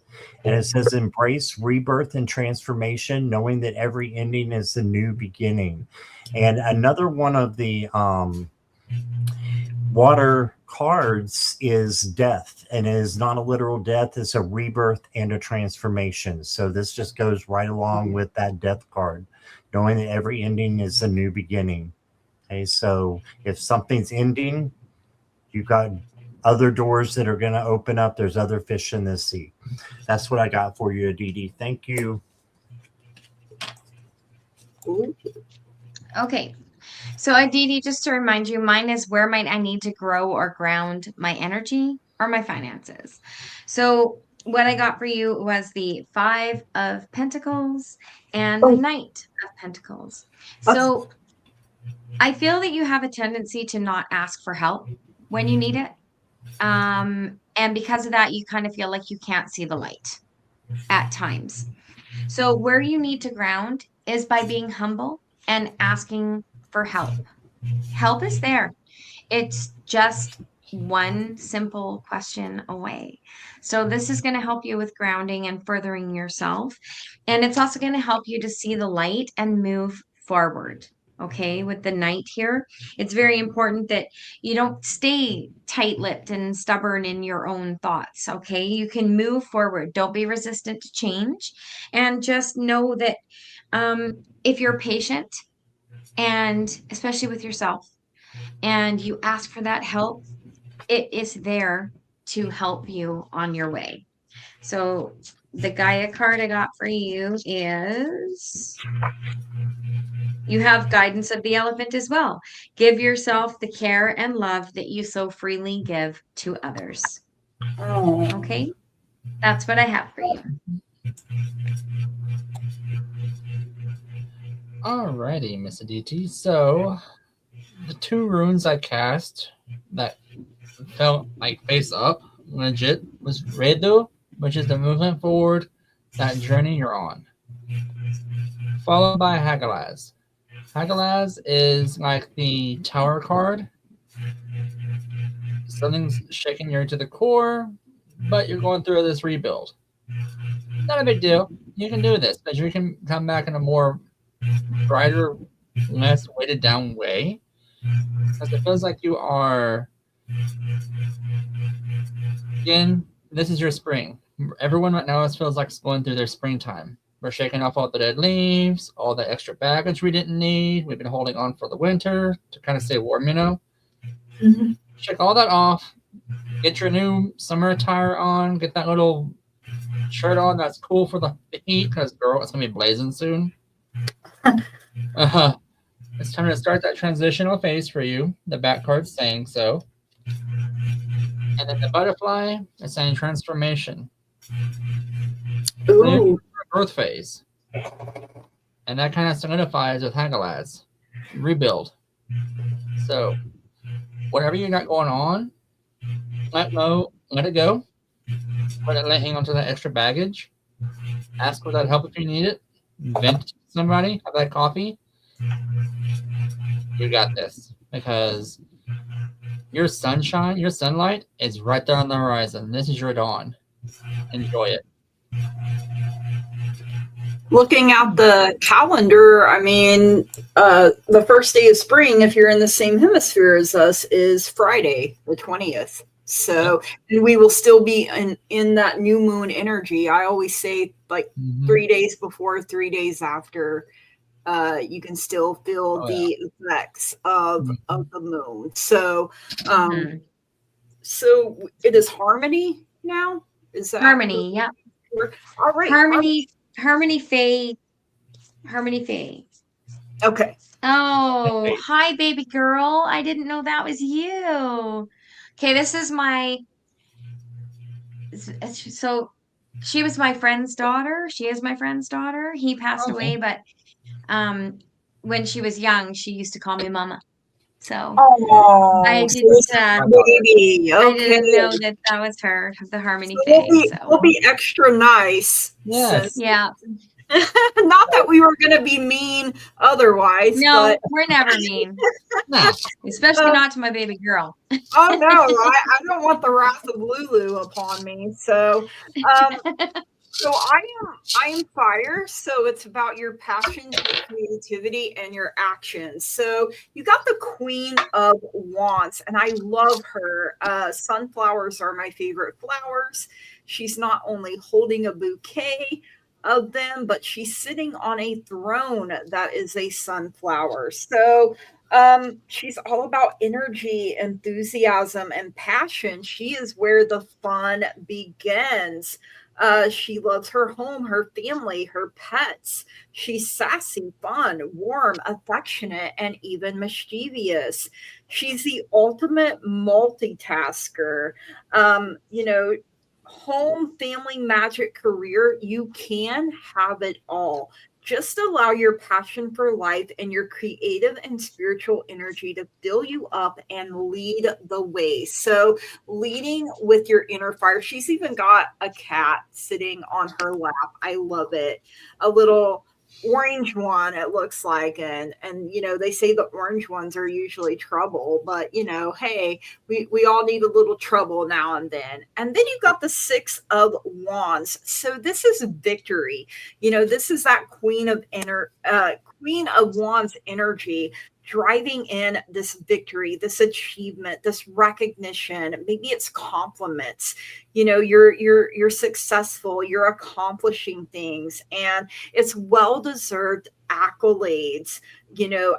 And it says, embrace rebirth and transformation, knowing that every ending is a new beginning. And another one of the water cards is death. And it is not a literal death, it's a rebirth and a transformation. So this just goes right along with that death card, knowing that every ending is a new beginning. Okay, so if something's ending, you got other doors that are going to open up. There's other fish in this sea. That's what I got for you, Aditi. Thank you. Okay. So Aditi, just to remind you, mine is where might I need to grow or ground my energy or my finances. So what I got for you was the 5 of Pentacles and the Knight of Pentacles. So I feel that you have a tendency to not ask for help when you need it. And because of that, you kind of feel like you can't see the light at times. So where you need to ground is by being humble and asking for help. Help is there. It's just one simple question away. So this is going to help you with grounding and furthering yourself. And it's also going to help you to see the light and move forward. Okay, with the Knight here, it's very important that you don't stay tight-lipped and stubborn in your own thoughts. Okay, you can move forward. Don't be resistant to change, and just know that if you're patient, and especially with yourself, and you ask for that help, it is there to help you on your way. So the Gaia card I got for you is, you have guidance of the elephant as well. Give yourself the care and love that you so freely give to others. Okay, that's what I have for you. Alrighty, Miss Aditi. So the 2 runes I cast that felt like face up, legit, was Redo, which is the movement forward, that journey you're on. Followed by Hagalaz. Hagalaz is like the tower card. Something's shaking you to the core, but you're going through this rebuild. Not a big deal. You can do this, but you can come back in a more brighter, less weighted down way. Because it feels like you are, again, this is your spring. Everyone right now feels like it's going through their springtime. We're shaking off all the dead leaves, all the extra baggage we didn't need. We've been holding on for the winter to kind of stay warm, you know. Mm-hmm. Shake all that off. Get your new summer attire on. Get that little shirt on that's cool for the heat, because girl, it's gonna be blazing soon. It's time to start that transitional phase for you. The back card's saying so. And then the butterfly is saying transformation. Ooh. Growth phase. And that kind of solidifies with Hagalaz. Rebuild. So whatever you got going on, let it go. Let it hang on to that extra baggage. Ask for that help if you need it. Vent to somebody. Have that coffee. You got this. Because your sunshine, your sunlight is right there on the horizon. This is your dawn. Enjoy it. Looking at the calendar, I mean, the first day of spring, if you're in the same hemisphere as us, is Friday, the 20th. So, and we will still be in that new moon energy. I always say, like, 3 days before, 3 days after, you can still feel the effects of the moon. So, so it is harmony now. Is that harmony? Yeah. All right. Harmony Faye. Okay. Oh, hi, baby girl. I didn't know that was you. Okay, this is my. So she was my friend's daughter. She is my friend's daughter. He passed away, but when she was young, she used to call me Mama. So I didn't know that was her, the Harmony Faye. We'll be extra nice. Yes. Yeah. Not that we were going to be mean otherwise. No, but... we're never mean. No. Especially not to my baby girl. Oh, no. I don't want the wrath of Lulu upon me. So, so I am fire. So it's about your passion, your creativity, and your actions. So you got the Queen of Wands, and I love her. Sunflowers are my favorite flowers. She's not only holding a bouquet of them, but she's sitting on a throne that is a sunflower. So She's all about energy, enthusiasm, and passion. She is where the fun begins. She loves her home, her family, her pets. She's sassy, fun, warm, affectionate, and even mischievous. She's the ultimate multitasker. You know, home, family, magic, career, you can have it all. Just allow your passion for life and your creative and spiritual energy to fill you up and lead the way. So, leading with your inner fire. She's even got a cat sitting on her lap. I love it. A little orange one, it looks like. And they say the orange ones are usually trouble, but hey, we all need a little trouble now and then. And then you got the Six of Wands. So this is victory. This is that Queen of Wands energy, driving in this victory, this achievement, this recognition. Maybe it's compliments. You're successful, you're accomplishing things, and it's well deserved accolades.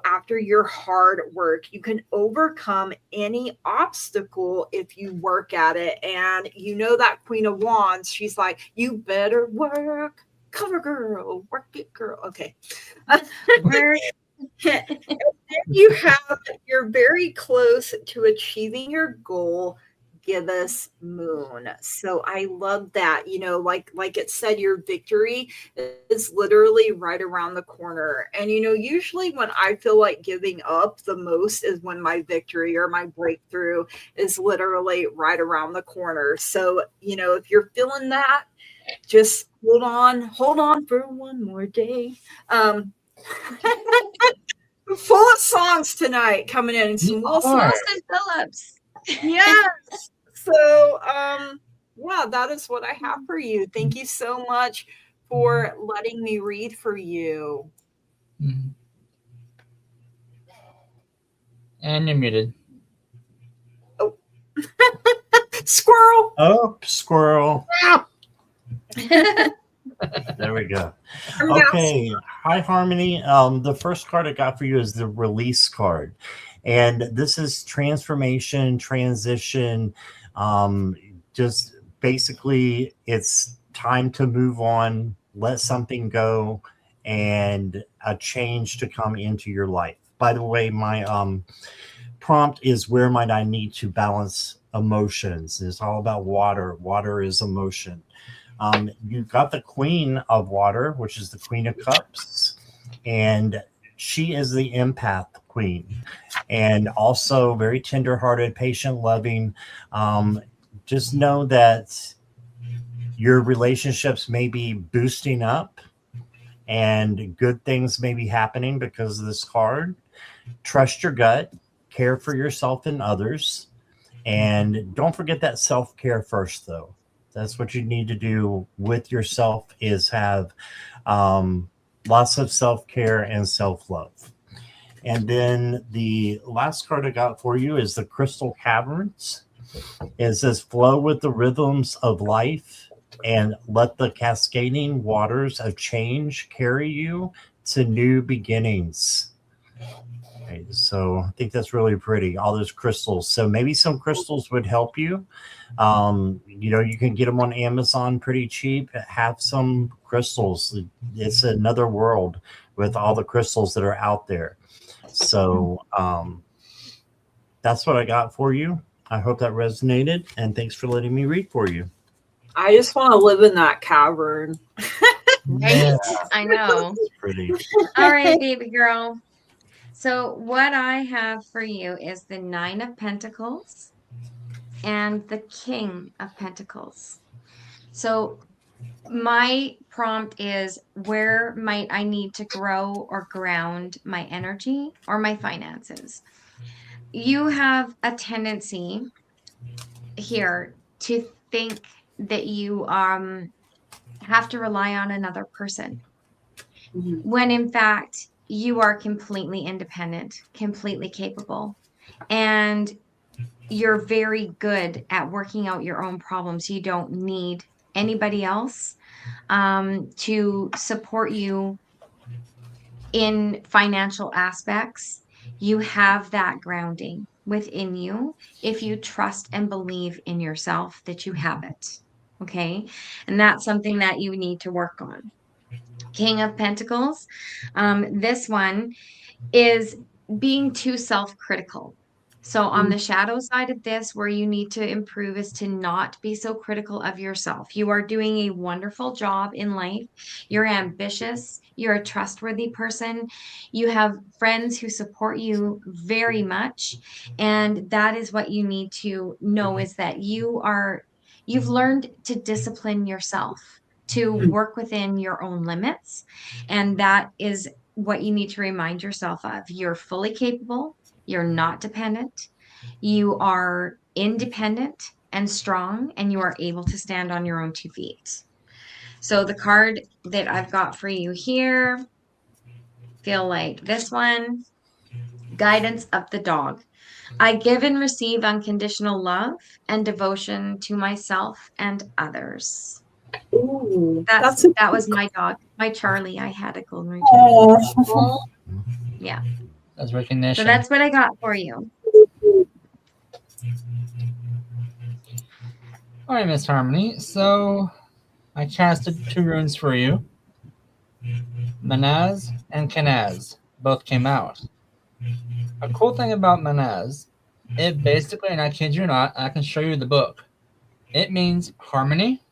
After your hard work, you can overcome any obstacle if you work at it. And that Queen of Wands, she's like, you better work, cover girl, work it girl. Okay. And then you're very close to achieving your goal. Give us moon. So I love that. Like it said, your victory is literally right around the corner. And usually when I feel like giving up the most is when my victory or my breakthrough is literally right around the corner. So if you're feeling that, just hold on for one more day. Full of songs tonight coming in. Some Wilson Phillips. Yes. So, yeah, that is what I have for you. Thank you so much for letting me read for you. Mhm. And you're muted. Oh, squirrel. Oh, squirrel. There we go. Okay. Hi, Harmony. The first card I got for you is the release card. And this is transformation, transition. Just basically, it's time to move on, let something go, and a change to come into your life. By the way, my prompt is where might I need to balance emotions? It's all about water. Water is emotion. You've got the Queen of Water, which is the Queen of Cups, and she is the empath queen, and also very tenderhearted, patient, loving. Just know that your relationships may be boosting up and good things may be happening because of this card. Trust your gut, care for yourself and others, and don't forget that self-care first, though. That's what you need to do with yourself, is have lots of self-care and self-love. And then the last card I got for you is the Crystal Caverns. It says, flow with the rhythms of life and let the cascading waters of change carry you to new beginnings. Okay, so I think that's really pretty, all those crystals. So maybe some crystals would help you. You can get them on Amazon pretty cheap. Have some crystals. It's another world with all the crystals that are out there. So that's what I got for you. I hope that resonated, and thanks for letting me read for you. I just want to live in that cavern. Right? Yeah. I know. That's pretty. All right, baby girl. So what I have for you is the Nine of Pentacles and the King of Pentacles. So my prompt is, where might I need to grow or ground my energy or my finances? You have a tendency here to think that you have to rely on another person, when in fact you are completely independent, completely capable, and you're very good at working out your own problems. You don't need anybody else to support you in financial aspects. You have that grounding within you if you trust and believe in yourself that you have it. Okay. And that's something that you need to work on. King of Pentacles. This one is being too self-critical. So on the shadow side of this, where you need to improve is to not be so critical of yourself. You are doing a wonderful job in life. You're ambitious. You're a trustworthy person. You have friends who support you very much. And that is what you need to know, is that you've learned to discipline yourself, to work within your own limits. And that is what you need to remind yourself of. You're fully capable. You're not dependent. You are independent and strong, and you are able to stand on your own 2 feet. So the card that I've got for you here, feel like this one, guidance of the dog. I give and receive unconditional love and devotion to myself and others. Ooh, That was my dog, my Charlie. I had a golden retriever. Oh. Yeah. That's recognition. So that's what I got for you. All right, Miss Harmony. So I casted 2 runes for you. Manaz and Kanaz both came out. A cool thing about Manaz, it basically, and I kid you not, I can show you the book. It means harmony.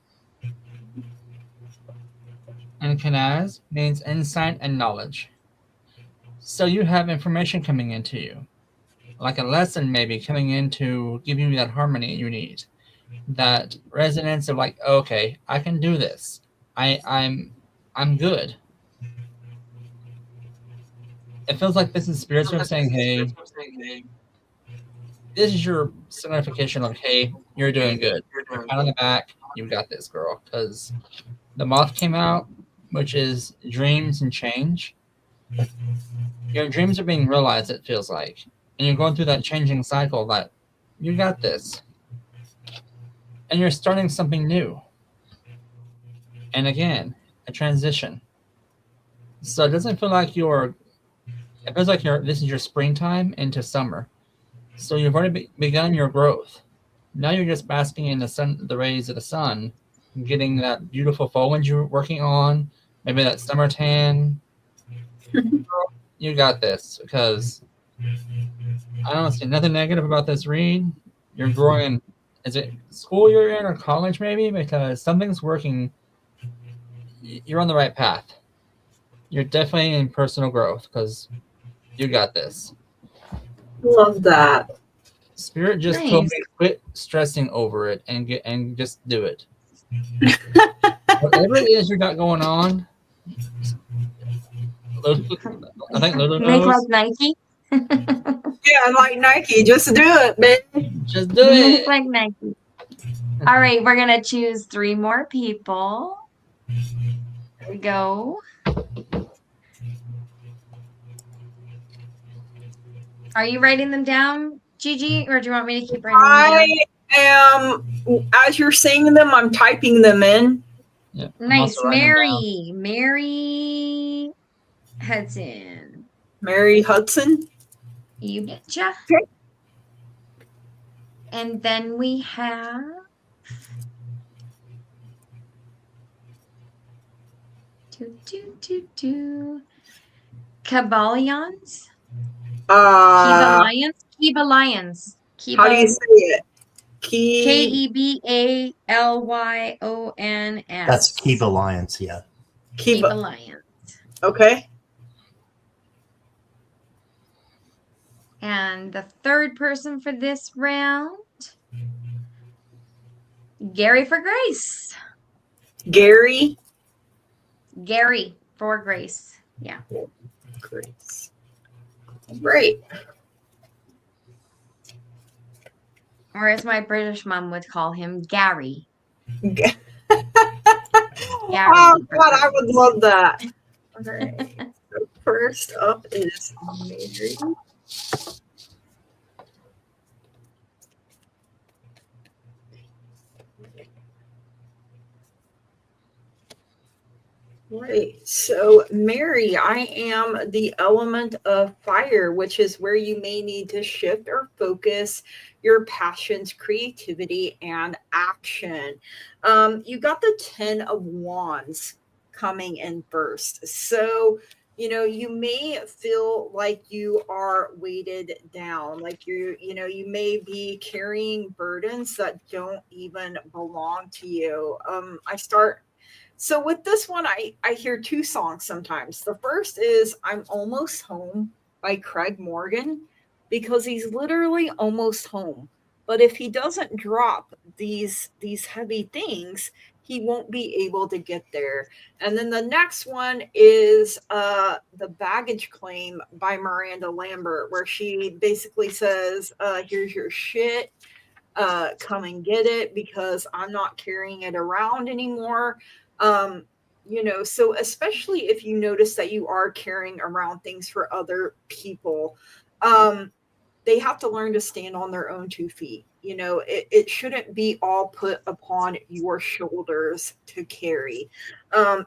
And Kanaz means insight and knowledge. So you have information coming into you. Like a lesson maybe coming in to give you that harmony you need. That resonance of like, okay, I can do this. I'm good. It feels like this is spiritual saying, hey, this is your signification of, hey, you're doing good. Pat on the back, you got this, girl. Because the moth came out, which is dreams and change. Your dreams are being realized, it feels like. And you're going through that changing cycle that you got this. And you're starting something new. And again, a transition. So it doesn't feel like it feels like this is your springtime into summer. So you've already begun your growth. Now you're just basking in the rays of the sun, getting that beautiful foliage you're working on, maybe that summer tan. You got this, because I don't see nothing negative about this read. You're growing. Is it school you're in or college maybe? Because something's working. You're on the right path. You're definitely in personal growth because you got this. Love that. Spirit just Nice. told me quit stressing over it and just do it. Whatever it is you got going on, I think Lulu Make knows. like Nike. Yeah, like Nike. Just do it, man. Just do Make it. like Nike. All right, we're gonna choose 3 more people. Here we go. Are you writing them down, Gigi, or do you want me to keep writing them down? As you're saying them, I'm typing them in. Yeah, Nice. Mary Hudson. Mary Hudson. You betcha. Okay. And then we have Cabalions. Kebalyons. How do you say it? Kebalyons. That's Keep Alliance, yeah. Kebalyons. Okay. And the third person for this round, Gary for Grace. Gary For Grace. Yeah. Grace. Great. Or as my British mom would call him, Gary. Gary. Gary Oh for God, Grace. I would love that. Okay. So first up is Mary. Great. So, Mary, I am the element of fire, which is where you may need to shift or focus your passions, creativity, and action. You got the 10 of Wands coming in first. So, you may feel like you are weighted down, like you may be carrying burdens that don't even belong to you. So with this one, I hear two songs sometimes. The first is I'm Almost Home by Craig Morgan, because he's literally almost home. But if he doesn't drop these heavy things, he won't be able to get there. And then the next one is The Baggage Claim by Miranda Lambert, where she basically says, here's your shit, come and get it because I'm not carrying it around anymore. Um, so especially if you notice that you are carrying around things for other people, um, they have to learn to stand on their own 2 feet. It shouldn't be all put upon your shoulders to carry.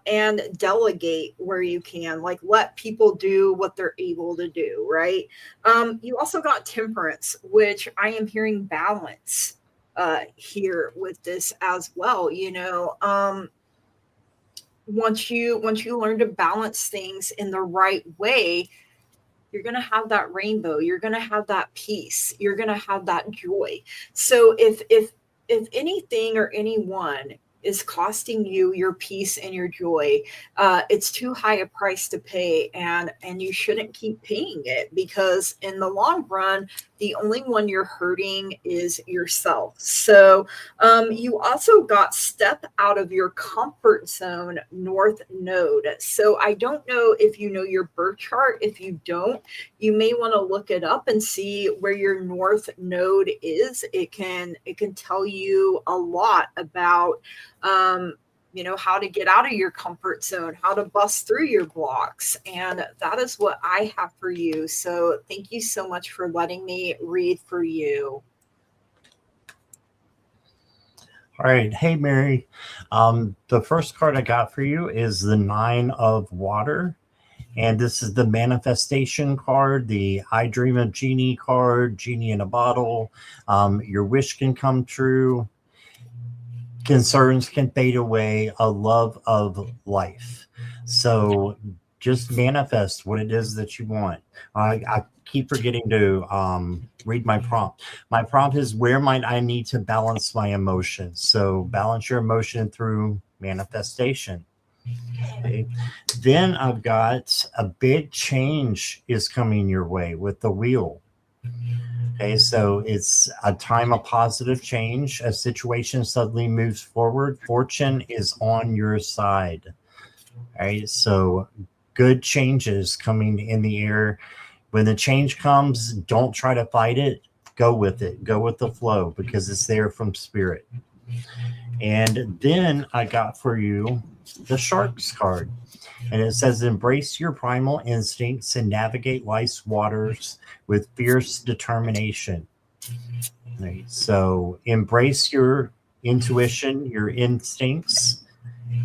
And delegate where you can, like let people do what they're able to do, right? You also got temperance, which I am hearing balance here with this as well. Once you learn to balance things in the right way, you're going to have that rainbow, you're going to have that peace, you're going to have that joy. So if anything or anyone is costing you your peace and your joy, it's too high a price to pay, and you shouldn't keep paying it, because in the long run, the only one you're hurting is yourself. So you also got step out of your comfort zone, North Node. So I don't know if you know your birth chart. If you don't, you may want to look it up and see where your North Node is. It can tell you a lot about how to get out of your comfort zone, how to bust through your blocks. And that is what I have for you. So thank you so much for letting me read for you. All right. Hey, Mary. The first card I got for you is the Nine of Water. And this is the manifestation card, the I Dream of Genie card, Genie in a Bottle. Your wish can come true. Concerns can fade away, a love of life. So just manifest what it is that you want. I keep forgetting to read my prompt. My prompt is, where might I need to balance my emotions? So balance your emotion through manifestation. Okay. Then I've got a big change is coming your way with the wheel. Okay, so it's a time of positive change. A situation suddenly moves forward. Fortune is on your side. All right, so good changes coming in the air. When the change comes, don't try to fight it. Go with it. Go with the flow, because it's there from spirit. And then I got for you the Sharks card. And it says, embrace your primal instincts and navigate life's waters with fierce determination. Right? So embrace your intuition, your instincts,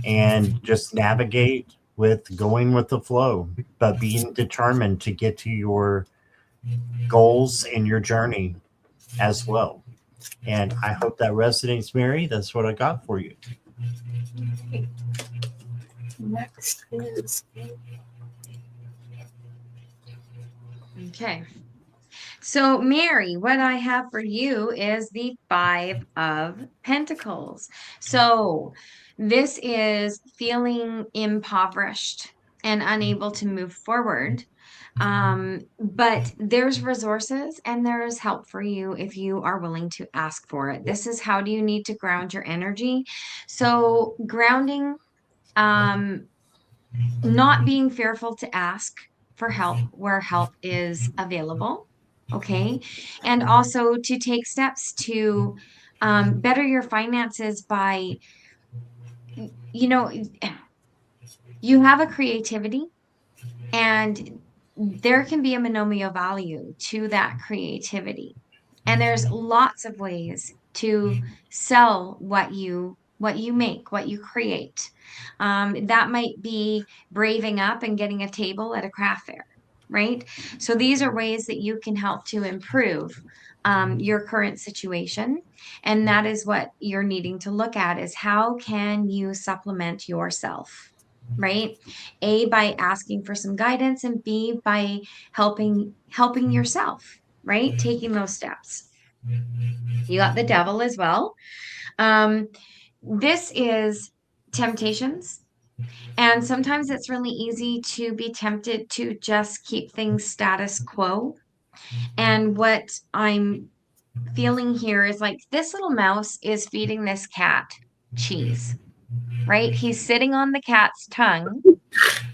and just navigate with going with the flow, but being determined to get to your goals in your journey as well. And I hope that resonates, Mary. That's what I got for you. Next is Okay. So, Mary, what I have for you is the Five of Pentacles. So, this is feeling impoverished and unable to move forward. But there's resources and there's help for you if you are willing to ask for it. This is, how do you need to ground your energy? So, grounding, not being fearful to ask for help where help is available. Okay. And also to take steps to better your finances by, you know, you have a creativity, and there can be a monomial value to that creativity. And there's lots of ways to sell what you what you make, what you create. That might be braving up and getting a table at a craft fair, right? So these are ways that you can help to improve your current situation. And that is what you're needing to look at, is how can you supplement yourself, right? A, by asking for some guidance, and B, by helping yourself, right? Taking those steps. You got the devil as well. This is temptations. And sometimes it's really easy to be tempted to just keep things status quo. And what I'm feeling here is like, this little mouse is feeding this cat cheese, right? He's sitting on the cat's tongue,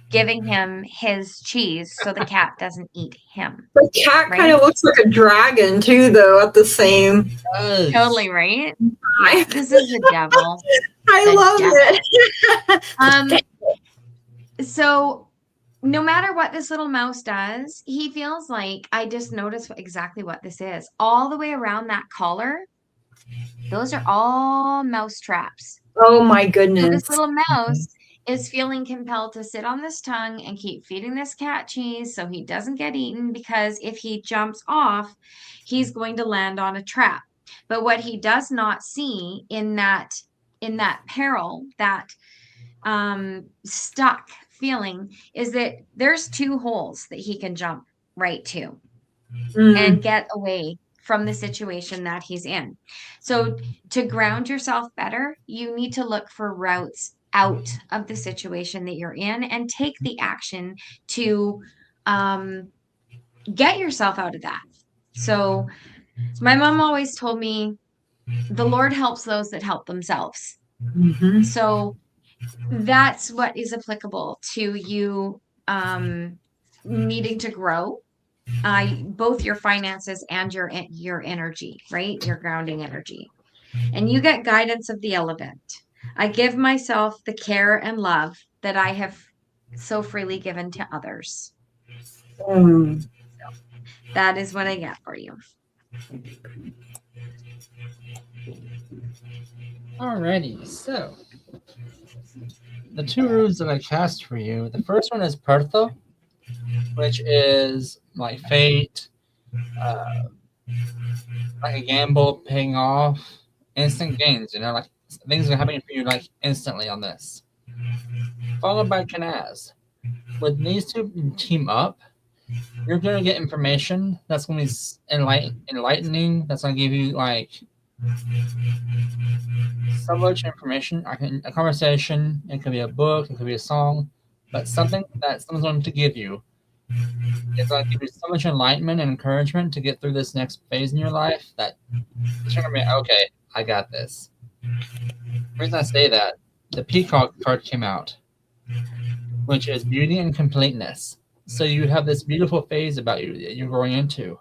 giving him his cheese so the cat doesn't eat him. The cat kind Right? of looks like a dragon too, though, at the same Totally, right? time. This is the devil. I The love devil. it. So no matter what this little mouse does, he feels like, I just noticed exactly what this is. All the way around that collar, those are all mouse traps. Oh my So goodness. this little mouse is feeling compelled to sit on this tongue and keep feeding this cat cheese so he doesn't get eaten, because if he jumps off, he's going to land on a trap. But what he does not see in that peril, that stuck feeling, is that there's 2 holes that he can jump right to and get away from the situation that he's in. So to ground yourself better, you need to look for routes out of the situation that you're in and take the action to get yourself out of that. So my mom always told me, the Lord helps those that help themselves. Mhm. So that's what is applicable to you needing to grow, both your finances and your energy, right? Your grounding energy. And you get guidance of the element. I give myself the care and love that I have so freely given to others. That is what I get for you. Alrighty, so the 2 runes that I cast for you, the first one is Pertho, which is like fate, like a gamble paying off, instant gains, like things are happening for you like instantly on this. Followed by Kanaz. When these 2 team up, you're going to get information that's going to be enlightening, that's going to give you like so much information. A conversation, it could be a book, it could be a song, but something that someone's going to give you. It's going to give you so much enlightenment and encouragement to get through this next phase in your life that you're going to be, okay, I got this. The reason I say that, the Peacock card came out, which is beauty and completeness. So you have this beautiful phase about you that you're growing into.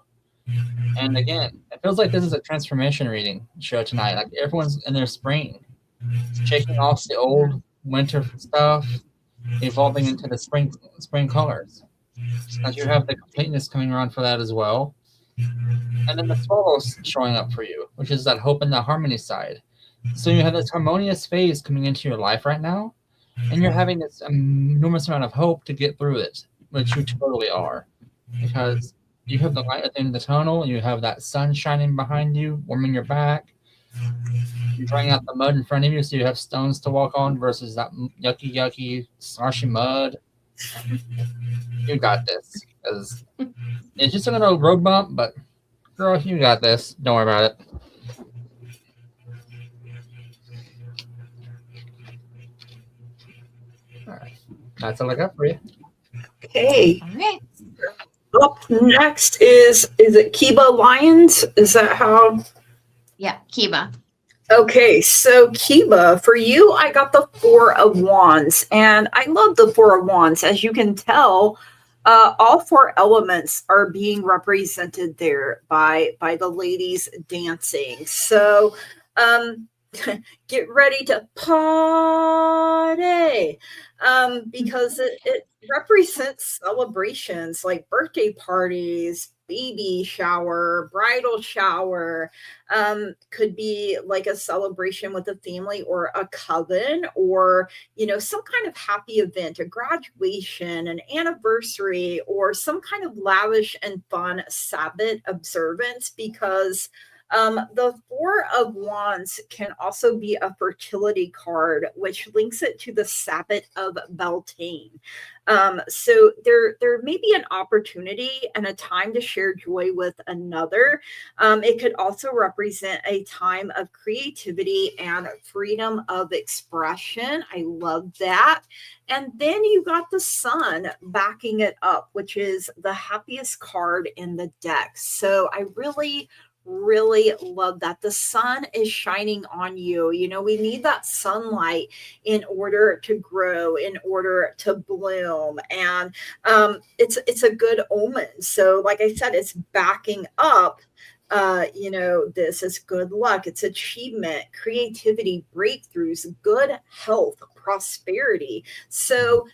And again, it feels like this is a transformation reading show tonight. Like everyone's in their spring, shaking off the old winter stuff, evolving into the spring colors. As you have the completeness coming around for that as well. And then the swallows showing up for you, which is that hope and the harmony side. So you have this harmonious phase coming into your life right now, and you're having this enormous amount of hope to get through it, which you totally are. Because you have the light at the end of the tunnel, you have that sun shining behind you, warming your back. You're drying out the mud in front of you, so you have stones to walk on versus that yucky, sloshy mud. You got this. It's just a little road bump, but girl, you got this. Don't worry about it. All right. That's all I got for you. Okay. All right. Up next is it Kiba Lions? Is that how? Yeah, Kiba. Okay, so Kiba, for you, I got the 4 of Wands, and I love the 4 of Wands. As you can tell, all 4 elements are being represented there by the ladies dancing. So get ready to party, because it represents celebrations like birthday parties, baby shower, bridal shower. Could be like a celebration with a family or a coven, or some kind of happy event, a graduation, an anniversary, or some kind of lavish and fun Sabbath observance, because the Four of Wands can also be a fertility card, which links it to the Sabbath of Beltane. So there may be an opportunity and a time to share joy with another. It could also represent a time of creativity and freedom of expression. I love that. And then you got the sun backing it up, which is the happiest card in the deck. So I really love that the sun is shining on you. We need that sunlight in order to grow, in order to bloom, and it's a good omen. So like I said, it's backing up, this is good luck, it's achievement, creativity, breakthroughs, good health, prosperity. So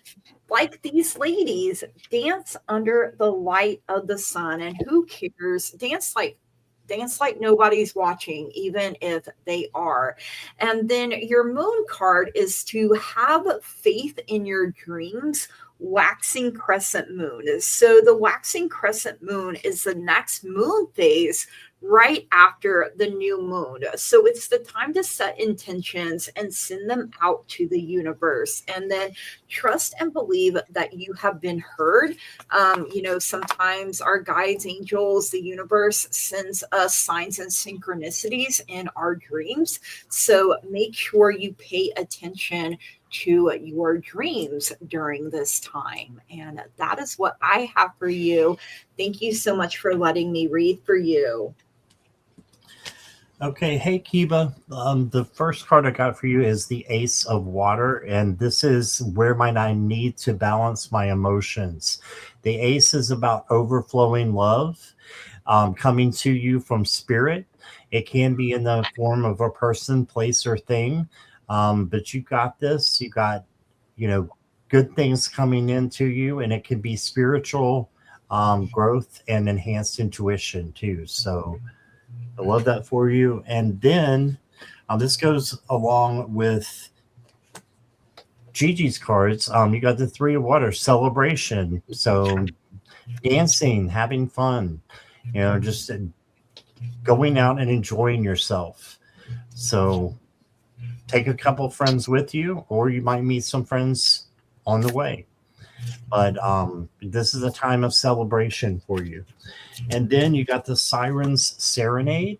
like these ladies, dance under the light of the sun, and who cares? Dance like nobody's watching, even if they are. And then your moon card is to have faith in your dreams. Waxing crescent moon. So the waxing crescent moon is the next moon phase right after the new moon. So it's the time to set intentions and send them out to the universe. And then trust and believe that you have been heard. Sometimes our guides, angels, the universe sends us signs and synchronicities in our dreams. So make sure you pay attention to your dreams during this time. And that is what I have for you. Thank you so much for letting me read for you. Okay, hey Kiba. The first card I got for you is the Ace of Water, and this is where might I need to balance my emotions. The Ace is about overflowing love, coming to you from spirit. It can be in the form of a person, place, or thing, but you got this. You got, good things coming into you, and it can be spiritual growth and enhanced intuition too. So I love that for you. And then this goes along with Gigi's cards. You got the Three of Water, celebration. So dancing, having fun, just going out and enjoying yourself. So take a couple friends with you, or you might meet some friends on the way. But this is a time of celebration for you. And then you got the Siren's Serenade.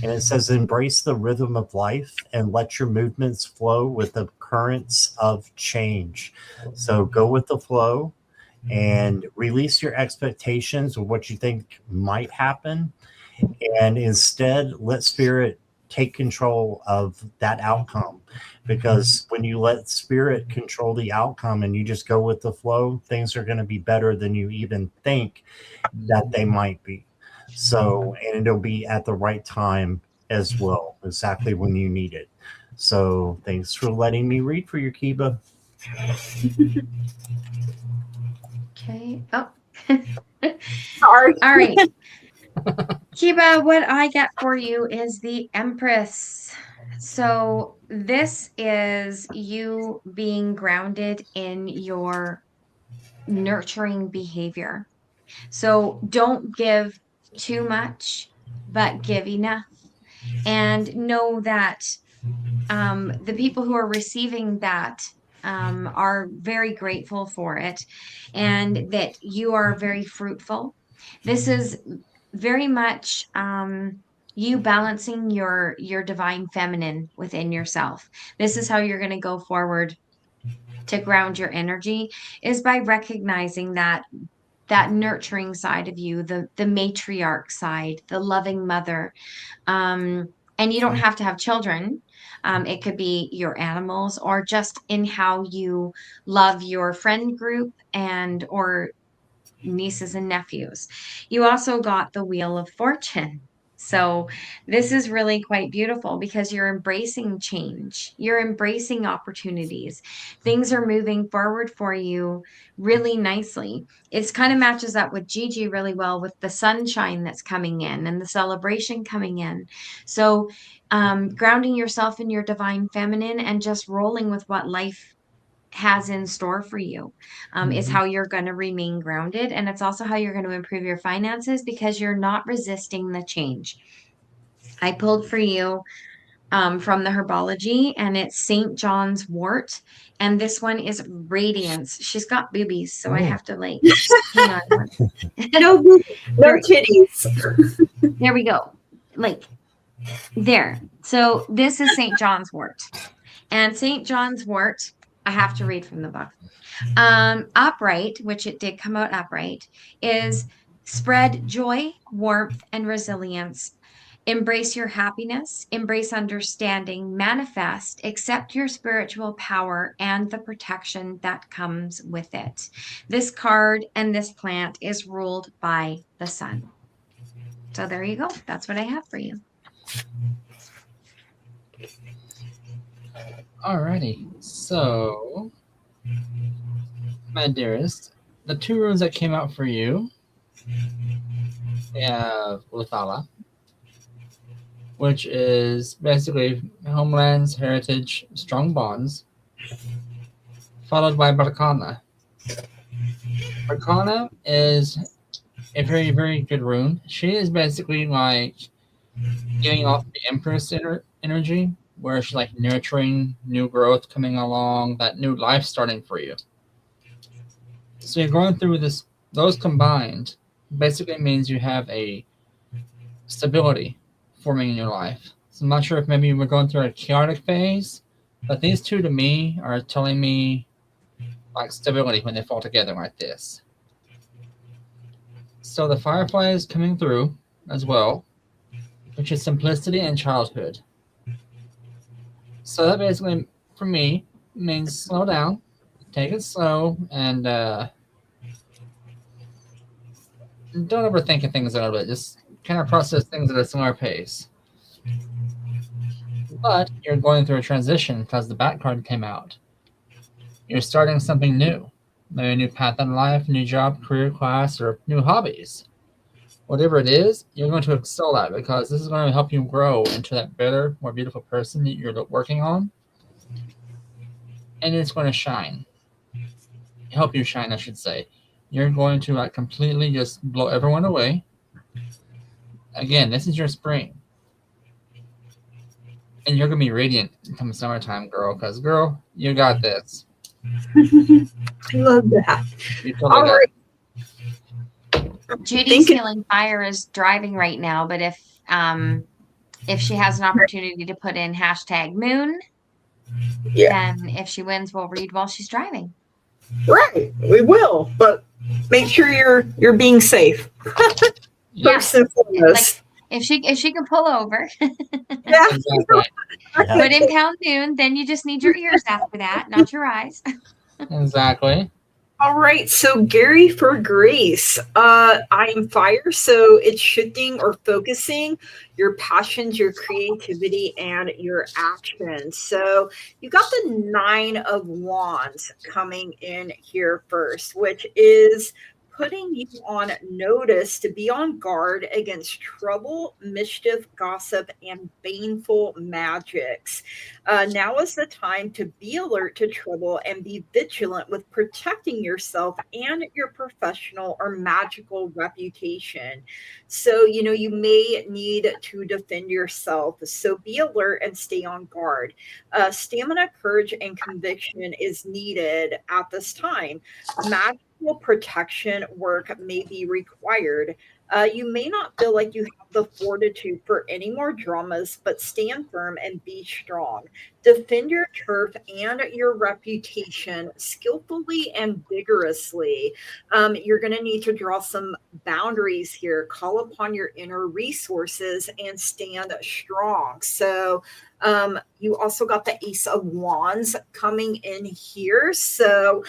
And it says, embrace the rhythm of life and let your movements flow with the currents of change. So go with the flow and release your expectations of what you think might happen. And instead, let spirit take control of that outcome. Because when you let spirit control the outcome and you just go with the flow, things are going to be better than you even think that they might be. So, and it'll be at the right time as well, exactly when you need it. So, thanks for letting me read for you, Kiba. Okay. Oh. Sorry. All right. Kiba, what I get for you is the Empress. So this is you being grounded in your nurturing behavior. So don't give too much, but give enough. And know that the people who are receiving that are very grateful for it, and that you are very fruitful. This is very much you balancing your divine feminine within yourself. This is how you're going to go forward to ground your energy, is by recognizing that nurturing side of you, the matriarch side, the loving mother. And you don't have to have children. It could be your animals, or just in how you love your friend group and or nieces and nephews. You also got the Wheel of Fortune. So this is really quite beautiful because you're embracing change. You're embracing opportunities. Things are moving forward for you really nicely. It kind of matches up with Gigi really well with the sunshine that's coming in and the celebration coming in. So grounding yourself in your divine feminine and just rolling with what life has in store for you is how you're going to remain grounded. And it's also how you're going to improve your finances because you're not resisting the change. I pulled for you from the herbology, and it's St. John's wort. And this one is radiance. She's got boobies, so I have to like hang on. No, no titties. There we go. Like there. So this is St. John's wort. And St. John's wort, I have to read from the book. Upright, which it did come out upright, is spread joy, warmth, and resilience. Embrace your happiness, embrace understanding, manifest, accept your spiritual power and the protection that comes with it. This card and this plant is ruled by the sun. So there you go. That's what I have for you. Alrighty. So, my dearest, the two runes that came out for you, we have Luthala, which is basically homelands, heritage, strong bonds, followed by Barkana. Barkana is a very, very good rune. She is basically like giving off the Empress energy, where she's like nurturing new growth coming along, that new life starting for you. So you're going through this, those combined basically means you have a stability forming in your life. So I'm not sure if maybe you were going through a chaotic phase, but these two to me are telling me like stability when they fall together like this. So the firefly is coming through as well, which is simplicity and childhood. So that basically, for me, means slow down, take it slow, and don't overthink things a little bit. Just kind of process things at a slower pace. But you're going through a transition because the back card came out. You're starting something new. Maybe a new path in life, new job, career, class, or new hobbies. Whatever it is, you're going to excel at because this is going to help you grow into that better, more beautiful person that you're working on. And it's going to shine. Help you shine, I should say. You're going to like completely just blow everyone away. Again, this is your spring. And you're going to be radiant come summertime, girl, because, girl, you got this. I love that. You totally All got right. Judy's Healing Fire is driving right now, but if she has an opportunity to put in #moon, then if she wins, we'll read while she's driving. Right, we will, but make sure you're being safe. Yes. Like, if she can pull over, yeah. Exactly. put in #moon, then you just need your ears after that, not your eyes. Exactly. All right, so Gary for Grace. I am fire, so it's shifting or focusing your passions, your creativity, and your actions. So you got the 9 of Wands coming in here first, which is putting you on notice to be on guard against trouble, mischief, gossip, and baneful magics. Now is the time to be alert to trouble and be vigilant with protecting yourself and your professional or magical reputation. So, you may need to defend yourself. So be alert and stay on guard. Stamina, courage, and conviction is needed at this time. Magical protection work may be required. You may not feel like you have the fortitude for any more dramas, but stand firm and be strong. Defend your turf and your reputation skillfully and vigorously. You're going to need to draw some boundaries here, call upon your inner resources, and stand strong. So, you also got the Ace of Wands coming in here. So,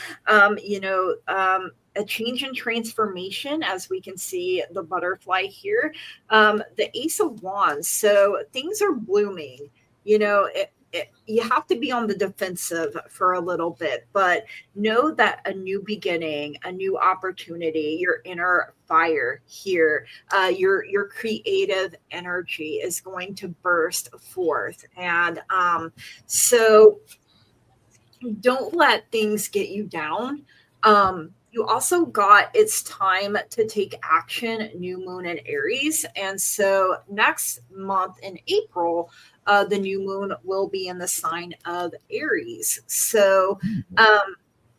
a change in transformation, as we can see the butterfly here, the Ace of Wands. So things are blooming. You know, you have to be on the defensive for a little bit, but know that a new beginning, a new opportunity, your inner fire here, your creative energy is going to burst forth. And so don't let things get you down. You also got it's time to take action, new moon in Aries. And so next month in April, the new moon will be in the sign of Aries. So,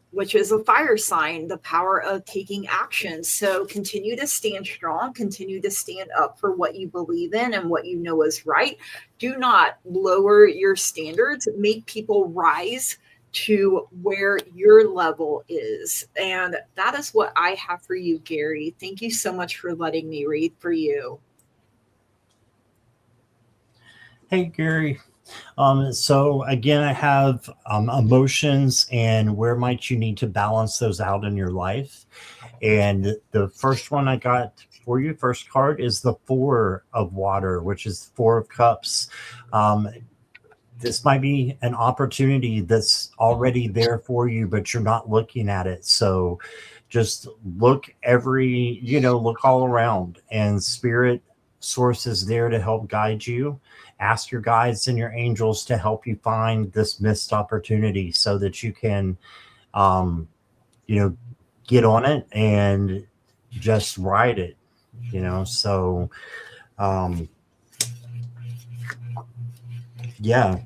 which is a fire sign, the power of taking action. So continue to stand strong, continue to stand up for what you believe in and what you know is right. Do not lower your standards, make people rise to where your level is. And that is what I have for you, Gary. Thank you so much for letting me read for you. Hey, Gary. So again, I have emotions and where might you need to balance those out in your life. And the first one I got for you, first card, is the Four of Water, which is Four of Cups. This might be an opportunity that's already there for you, but you're not looking at it. So just look look all around, and spirit source is there to help guide you. Ask your guides and your angels to help you find this missed opportunity so that you can, get on it and just ride it, So, yeah,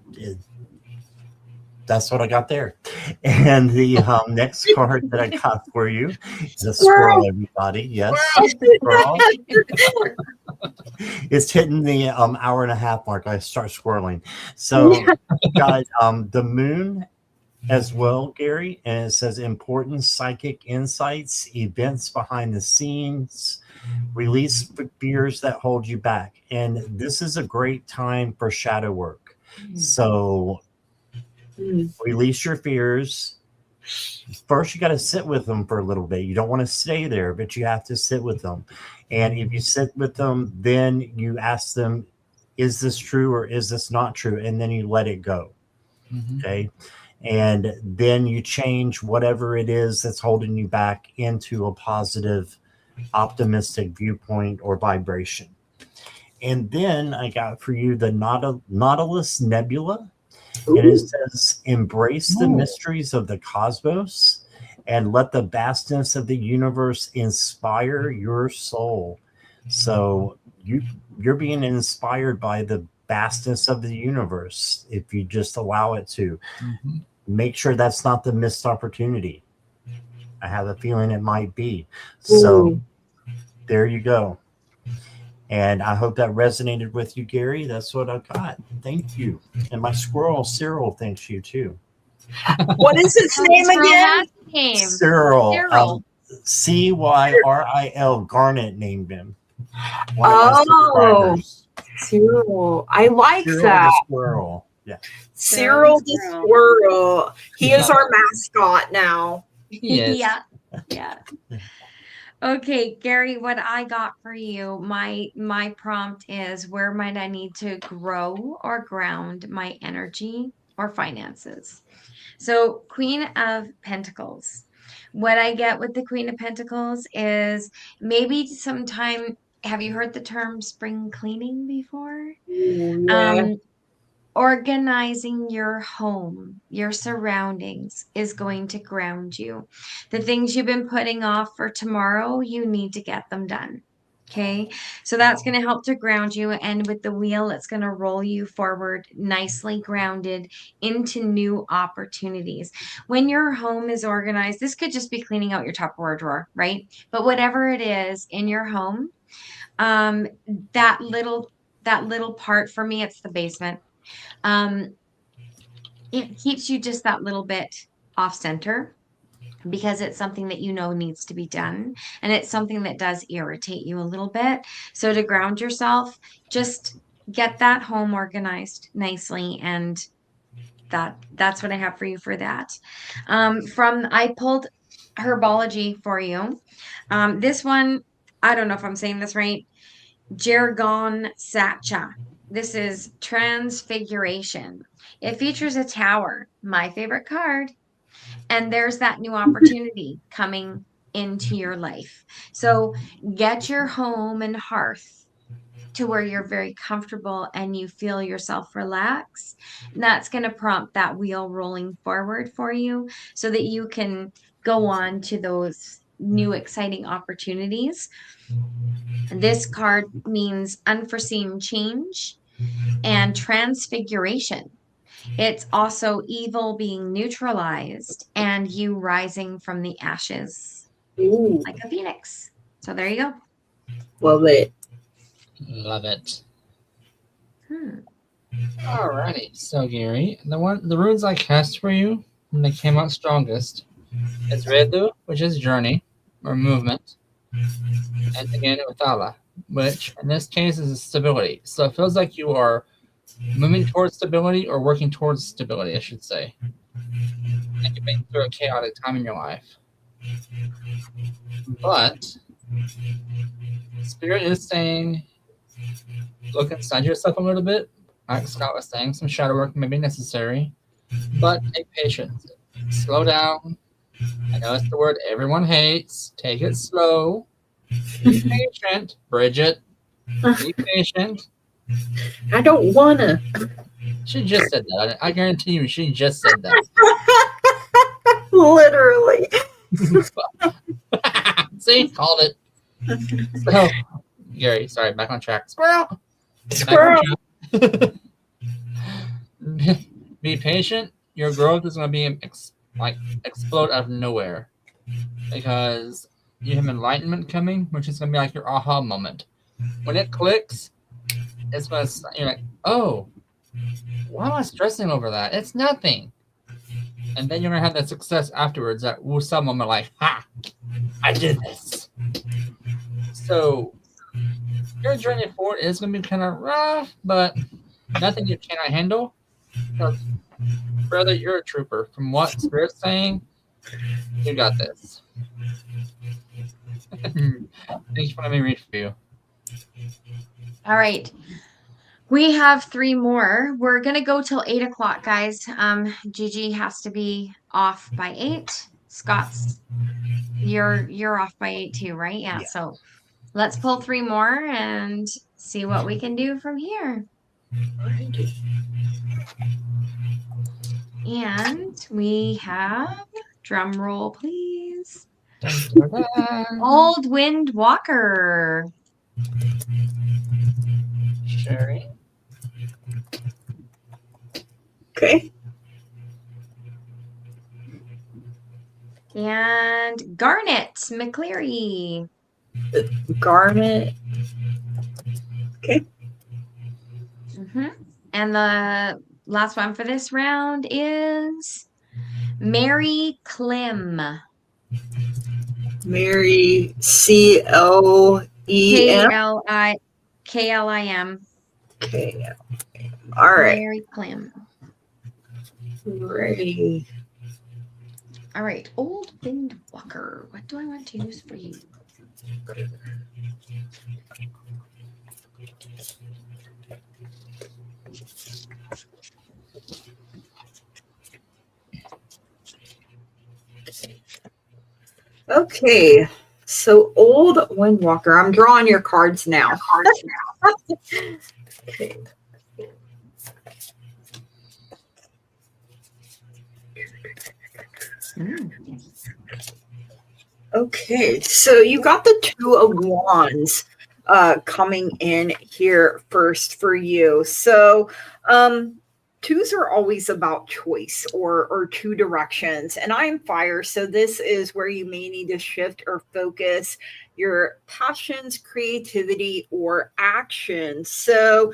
that's what I got there. And the next card that I got for you is a squirrel, everybody. Yes, squirrel. It's hitting the hour and a half mark. I start swirling. So, got the moon as well, Gary, and it says important psychic insights, events behind the scenes, release fears that hold you back. And this is a great time for shadow work. So release your fears. First, you got to sit with them for a little bit. You don't want to stay there, but you have to sit with them. And if you sit with them, then you ask them, is this true or is this not true? And then you let it go. Okay. And then you change whatever it is that's holding you back into a positive, optimistic viewpoint or vibration. And then I got for you the Nautilus Nebula. And it says, embrace the mysteries of the cosmos and let the vastness of the universe inspire your soul. So you're being inspired by the vastness of the universe if you just allow it to. Make sure that's not the missed opportunity. I have a feeling it might be. So there you go. And I hope that resonated with you, Gary. That's what I got. Thank you. And my squirrel, Cyril, thanks you too. What is his name again? Cyril. Cyril. Garnet named him. Cyril. I like Cyril that. The squirrel. Yeah. Cyril the squirrel. He is our mascot now. Yeah. Okay, Gary, what I got for you, my prompt is, where might I need to grow or ground my energy or finances? So, Queen of Pentacles. What I get with the Queen of Pentacles is maybe sometime, have you heard the term spring cleaning before? Yeah. Organizing your home, your surroundings is going to ground you. The things you've been putting off for tomorrow, you need to get them done. Okay, so that's going to help to ground you. And with the wheel, it's going to roll you forward, nicely grounded into new opportunities. When your home is organized, this could just be cleaning out your Tupperware drawer, right? But whatever it is in your home, that little part, for me, it's the basement. It keeps you just that little bit off center because it's something that you know needs to be done, and it's something that does irritate you a little bit. So to ground yourself, just get that home organized nicely, and that's what I have for you for that. I pulled herbology for you. This one, I don't know if I'm saying this right. Jargon Satcha. This is Transfiguration. It features a tower, my favorite card, and there's that new opportunity coming into your life. So get your home and hearth to where you're very comfortable and you feel yourself relax. And that's going to prompt that wheel rolling forward for you so that you can go on to those new exciting opportunities. This card means unforeseen change and transfiguration. It's also evil being neutralized and you rising from the ashes Ooh, like a phoenix. So there you go. love it. Love it. Hmm. Alrighty, so Gary, the runes I cast for you when they came out strongest is Redu, which is journey or movement, and again Uthala, which in this case is stability. So it feels like you are moving towards stability or working towards stability, I should say. And you've been through a chaotic time in your life. But Spirit is saying look inside yourself a little bit. Like Scott was saying, some shadow work may be necessary, but take patience. Slow down. I know it's the word everyone hates. Take it slow. Be patient, Bridget. Be patient. I don't wanna. She just said that. I guarantee you, she just said that. Literally. See, called it. So, Gary, sorry, back on track. Squirrel. Squirrel. Be patient. Your growth is going to be explode out of nowhere because you have enlightenment coming, which is going to be like your aha moment. When it clicks, it's going to you're like, oh, why am I stressing over that? It's nothing. And then you're going to have that success afterwards. That some moment, like, ha, I did this. So your journey forward is going to be kind of rough, but nothing you cannot handle. Brother, you're a trooper. From what Spirit's saying, you got this. Thank you for letting me read for you. All right. We have 3 more. We're gonna go till 8 o'clock, guys. Gigi has to be off by 8. Scott's you're off by 8 too, right? Yeah. So let's pull 3 more and see what we can do from here. And we have drum roll, please. Dun, dun, dun. Old Wind Walker. Sherry. Okay. And Garnet McCleary. Garnet. Okay. And the last one for this round is Mary Clem. Mary CLEM. Klim. Okay. All right. Mary Clem. Ready. All right. Old Wind Walker. What do I want to use for you? Okay. So Old Windwalker. I'm drawing your cards now. Okay. Okay, so you got the Two of Wands coming in here first for you. So twos are always about choice or two directions. And I am fire, so this is where you may need to shift or focus your passions, creativity, or action. So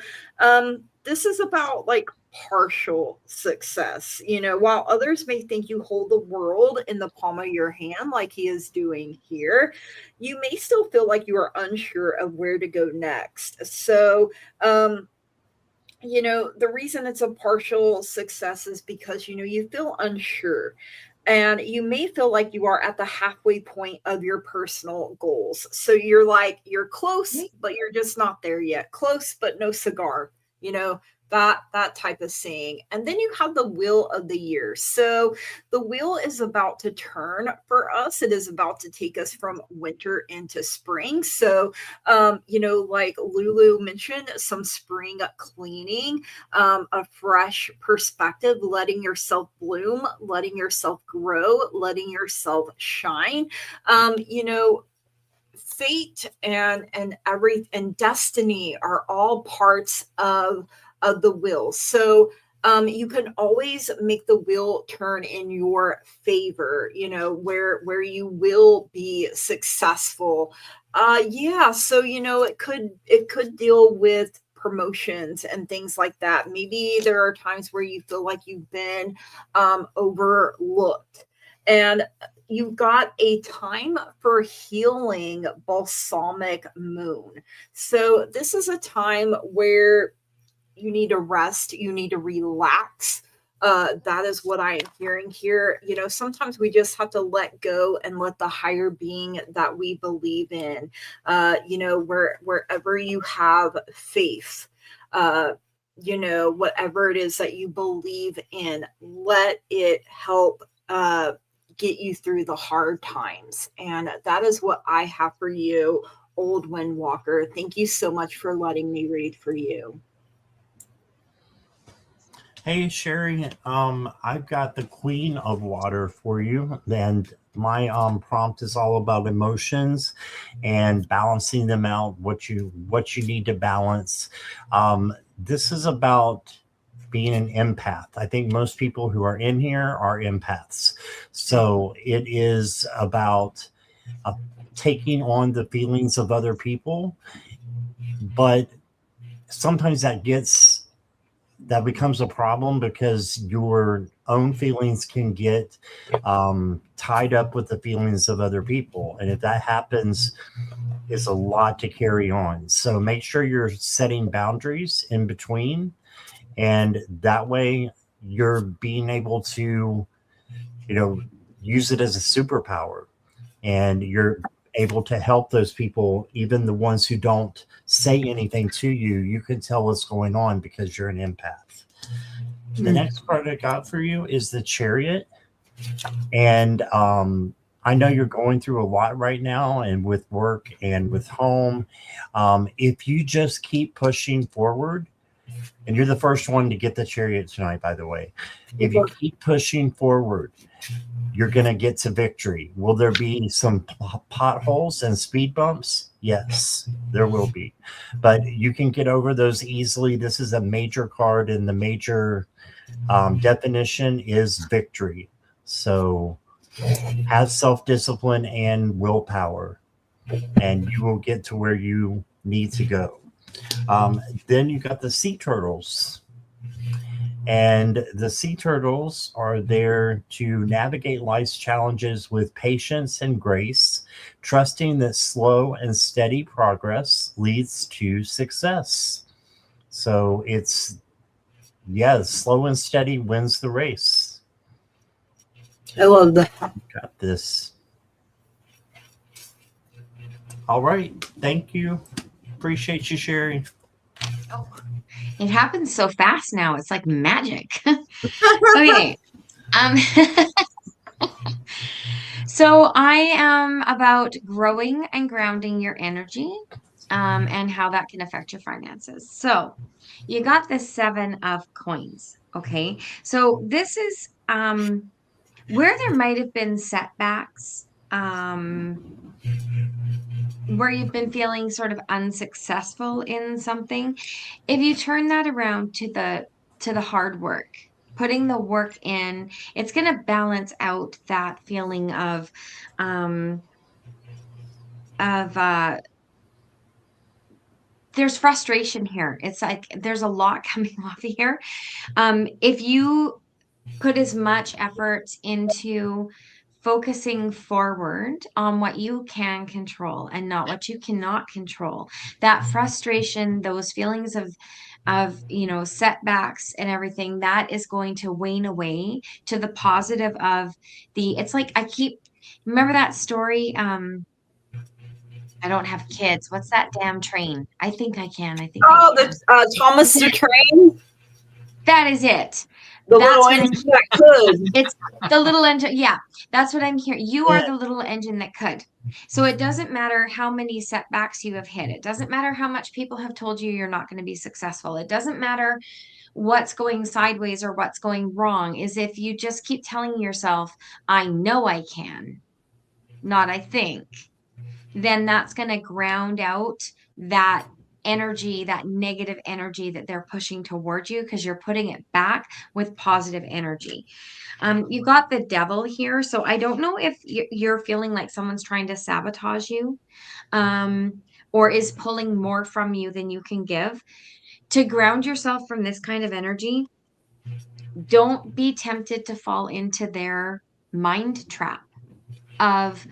this is about like partial success. You know, while others may think you hold the world in the palm of your hand, like he is doing here, you may still feel like you are unsure of where to go next. So, you know, the reason it's a partial success is because, you know, you feel unsure. and you may feel like you are at the halfway point of your personal goals. So you're like, you're close, but you're just not there yet. Close, but no cigar, you know, that type of saying. And then you have the wheel of the year. So the wheel is about to turn for us. It is about to take us from winter into spring. So like Lulu mentioned, some spring cleaning, a fresh perspective, letting yourself bloom, letting yourself grow, letting yourself shine. You know, fate and destiny are all parts of the wheel. So you can always make the wheel turn in your favor, you know, where you will be successful. Yeah, so it could deal with promotions and things like that. Maybe there are times where you feel like you've been overlooked. And you've got a time for healing balsamic moon. So this is a time where you need to rest, you need to relax. That is what I am hearing here. You know, sometimes we just have to let go and let the higher being that we believe in, wherever you have faith, whatever it is that you believe in, let it help get you through the hard times. And that is what I have for you, Old Windwalker. Thank you so much for letting me read for you. Hey Sherry, I've got the Queen of Water for you, and my prompt is all about emotions and balancing them out. What you need to balance. This is about being an empath. I think most people who are in here are empaths, so it is about taking on the feelings of other people, but sometimes that becomes a problem because your own feelings can get tied up with the feelings of other people. And if that happens, it's a lot to carry on. So make sure you're setting boundaries in between. And that way you're being able to, use it as a superpower. And you're able to help those people, even the ones who don't say anything to you. You can tell what's going on because you're an empath. The next card I got for you is the Chariot. And I know you're going through a lot right now, and with work and with home. If you just keep pushing forward, and you're the first one to get the Chariot tonight, by the way. If you keep pushing forward, you're going to get to victory. Will there be some potholes and speed bumps? Yes, there will be. But you can get over those easily. This is a major card, and the major definition is victory. So have self-discipline and willpower, and you will get to where you need to go. Then you got the sea turtles. And the sea turtles are there to navigate life's challenges with patience and grace, trusting that slow and steady progress leads to success. So slow and steady wins the race. I love that. Got this. All right. Thank you. Appreciate you, Sherry. Oh, it happens so fast now. It's like magic. Okay. So I am about growing and grounding your energy, and how that can affect your finances. So you got the 7 of coins. Okay. So this is where there might have been setbacks, where you've been feeling sort of unsuccessful in something. If you turn that around to the hard work, putting the work in, it's going to balance out that feeling of there's frustration here. It's like there's a lot coming off here. If you put as much effort into focusing forward on what you can control and not what you cannot control, that frustration, those feelings of of, setbacks and everything, that is going to wane away to the positive of it's like remember that story? I don't have kids. What's that damn train? I think I can. I think I Oh, can. the Thomas the Train, That is it. the That's little what I'm engine that could. It's the little engine. Yeah, that's what I'm hearing. You are Yeah. the little engine that could. So it doesn't matter how many setbacks you have hit. It doesn't matter how much people have told you you're not going to be successful. It doesn't matter what's going sideways or what's going wrong. Is if you just keep telling yourself, I know I can, not I think, then that's going to ground out that energy, that negative energy that they're pushing towards you, because you're putting it back with positive energy. You've got the devil here. So I don't know if you're feeling like someone's trying to sabotage you, or is pulling more from you than you can give. To ground yourself from this kind of energy, don't be tempted to fall into their mind trap of,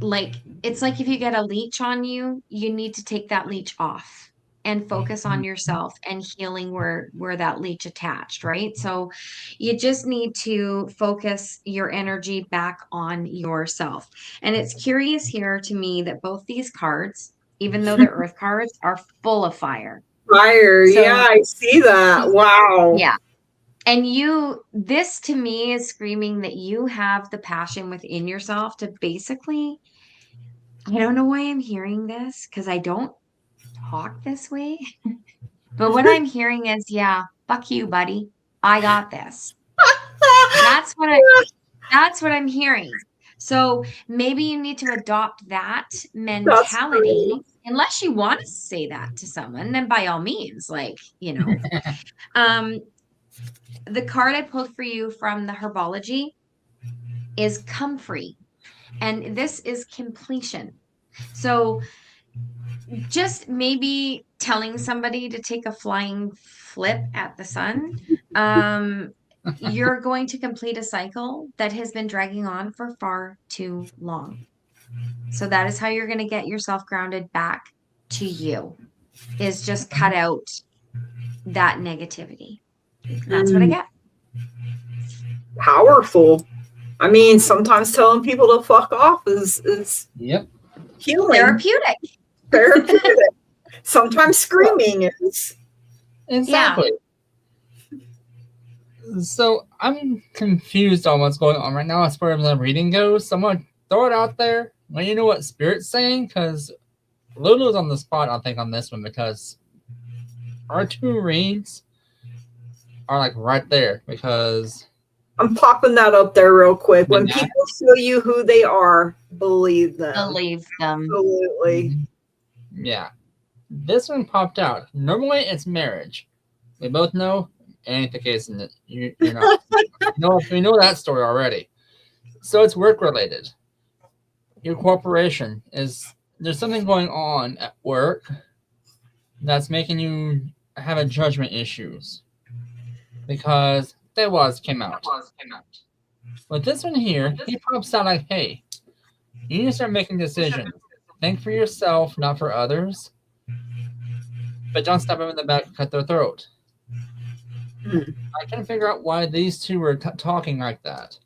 like, it's like if you get a leech on you, you need to take that leech off and focus on yourself and healing where that leech attached, right? So you just need to focus your energy back on yourself. And it's curious here to me that both these cards, even though they're earth cards, are full of fire. Fire. So, yeah, I see that. Wow. yeah. And this to me is screaming that you have the passion within yourself to basically, I don't know why I'm hearing this, because I don't talk this way. But what I'm hearing is, yeah, fuck you, buddy. I got this. That's what I'm hearing. So maybe you need to adopt that mentality. Unless you want to say that to someone, then by all means, the card I pulled for you from the herbology is comfrey, and this is completion. So just maybe telling somebody to take a flying flip at the sun, you're going to complete a cycle that has been dragging on for far too long. So that is how you're going to get yourself grounded back to you, is just cut out that negativity. That's what I get. Powerful. I mean, sometimes telling people to fuck off is Yep. healing. Therapeutic. Sometimes screaming is. Exactly. Yeah. So I'm confused on what's going on right now as far as the reading goes. Someone throw it out there. Well, you know what Spirit's saying? Because Lulu's on the spot, I think, on this one, because our two reads are like right there, because I'm popping that up there real quick. When people show you who they are, believe them. Believe them. Absolutely. Yeah. This one popped out. Normally it's marriage. We both know it ain't the case, and you're not. We know that story already. So it's work related. Your corporation there's something going on at work that's making you have a judgment issues, because there came out. But this one here, he pops out like, hey, you need to start making decisions. Think for yourself, not for others. But don't stab them in the back and cut their throat. I can't figure out why these two were talking like that.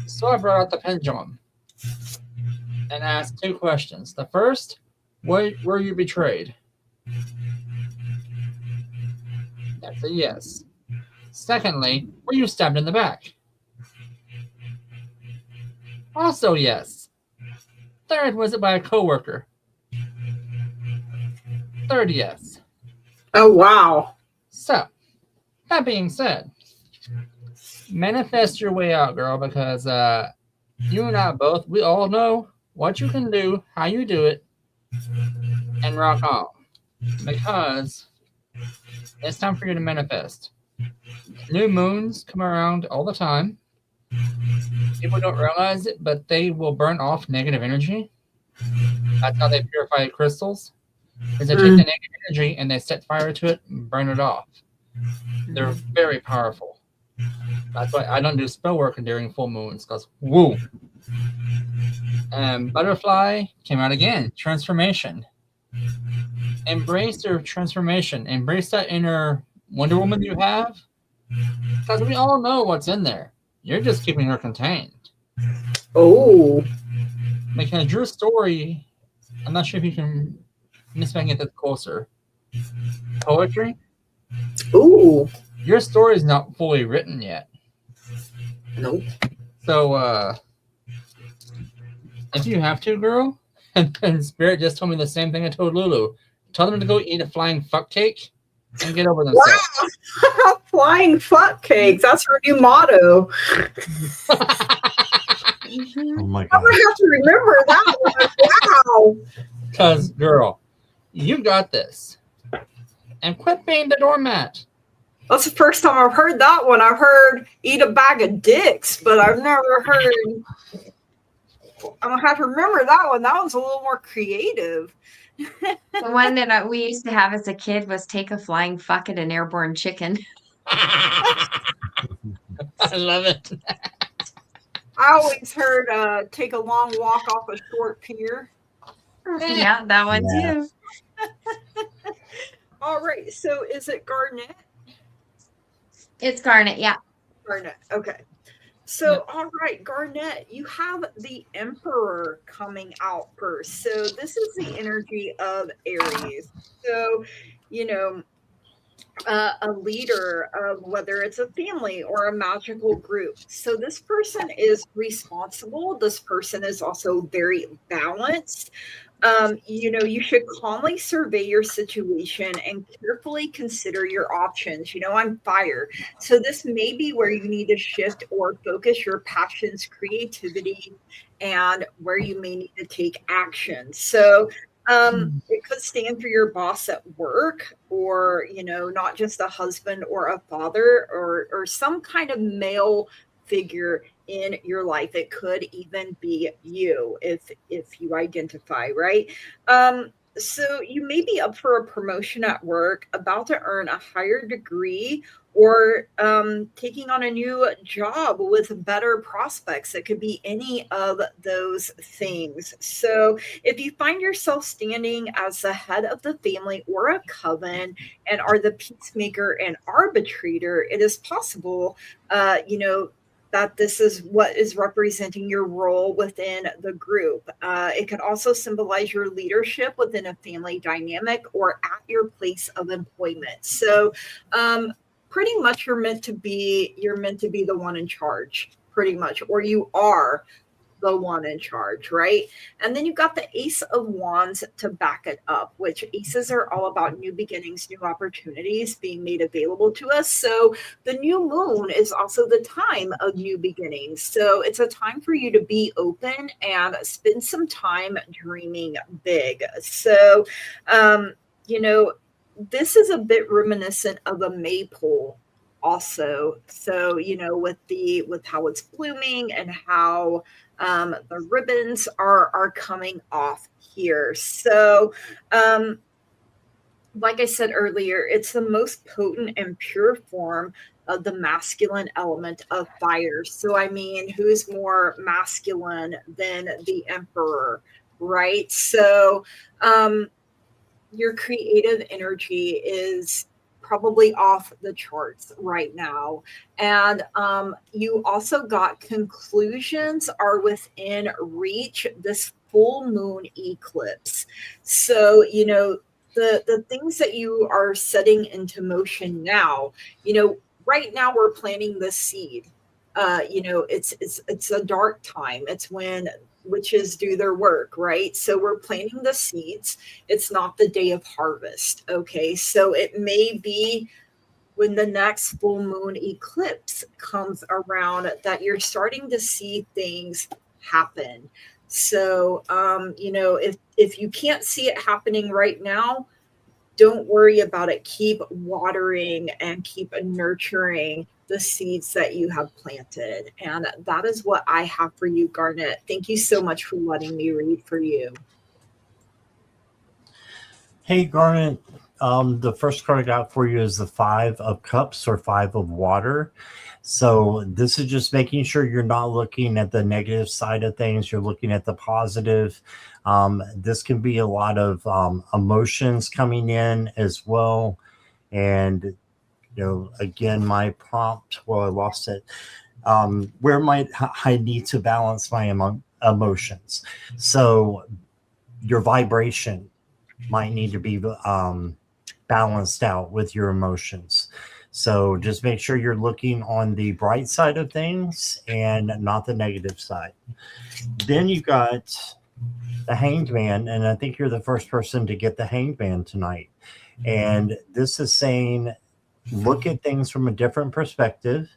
So I brought out the pendulum and asked two questions. The first, were you betrayed? That's a yes. Secondly, were you stabbed in the back? Also yes. Third, was it by a coworker? Third, yes. Oh, wow. So, that being said, manifest your way out, girl, because you and I both, we all know what you can do, how you do it, and rock on. Because it's time for you to manifest. New moons come around all the time. People don't realize it, but they will burn off negative energy. That's how they purify crystals. Is they take the negative energy and they set fire to it and burn it off. They're very powerful. That's why I don't do spell work during full moons, because woo. And butterfly came out again. Transformation. embrace your transformation. Embrace that inner Wonder Woman you have. Because we all know what's in there. You're just keeping her contained. Oh. Because your story, I'm not sure if you can, let me see if I can get this closer. Poetry? Ooh. Your story is not fully written yet. Nope. So, if you have to, girl, and Spirit just told me the same thing I told Lulu. Tell them to go eat a flying fuck cake and get over themselves. Wow. Flying fuck cakes. That's her new motto. Oh my I'm god. gonna have to remember that one. Wow. Because, girl, you got this. And quit being the doormat. That's the first time I've heard that one. I've heard eat a bag of dicks, but I've never heard. I'm gonna have to remember that one. That one's a little more creative. The one that we used to have as a kid was take a flying fuck at an airborne chicken. I love it. I always heard take a long walk off a short pier. Yeah, that one Yeah. too. All right, so is it Garnet? It's Garnet, yeah. Garnet, okay. So, all right, Garnet, you have the Emperor coming out first. So, this is the energy of Aries. So, you know, a leader of whether it's a family or a magical group. So, this person is responsible. This person is also very balanced. You should calmly survey your situation and carefully consider your options. I'm fire. So this may be where you need to shift or focus your passions, creativity, and where you may need to take action. So it could stand for your boss at work, or, not just a husband or a father, or some kind of male figure in your life. It could even be you if you identify, right? So you may be up for a promotion at work, about to earn a higher degree, or taking on a new job with better prospects. It could be any of those things. So if you find yourself standing as the head of the family or a coven and are the peacemaker and arbitrator, it is possible, that this is what is representing your role within the group. It could also symbolize your leadership within a family dynamic or at your place of employment. So pretty much you're meant to be the one in charge, pretty much, or you are the one in charge, right? And then you've got the Ace of Wands to back it up, which aces are all about new beginnings, new opportunities being made available to us. So the new moon is also the time of new beginnings. So it's a time for you to be open and spend some time dreaming big. So, this is a bit reminiscent of a maypole also. So, with how it's blooming and how the ribbons are coming off here. So, like I said earlier, it's the most potent and pure form of the masculine element of fire. So, I mean, who's more masculine than the Emperor, right? So, your creative energy is probably off the charts right now. And you also got conclusions are within reach this full moon eclipse. So, the things that you are setting into motion now, right now we're planting the seed. It's a dark time. It's when witches do their work, right? So we're planting the seeds. It's not the day of harvest. Okay. So it may be when the next full moon eclipse comes around that you're starting to see things happen. So, if you can't see it happening right now, don't worry about it. Keep watering and keep nurturing the seeds that you have planted. And that is what I have for you, Garnet. Thank you so much for letting me read for you. Hey, Garnet, The first card I got for you is the Five of Cups or Five of Water. So this is just making sure you're not looking at the negative side of things. You're looking at the positive. This can be a lot of emotions coming in as well. And, again, my prompt, well, I lost it. Where might I need to balance my emotions? So your vibration might need to be balanced out with your emotions. So just make sure you're looking on the bright side of things and not the negative side. Then you got the Hanged Man, and I think you're the first person to get the Hanged Man tonight. And this is saying, look at things from a different perspective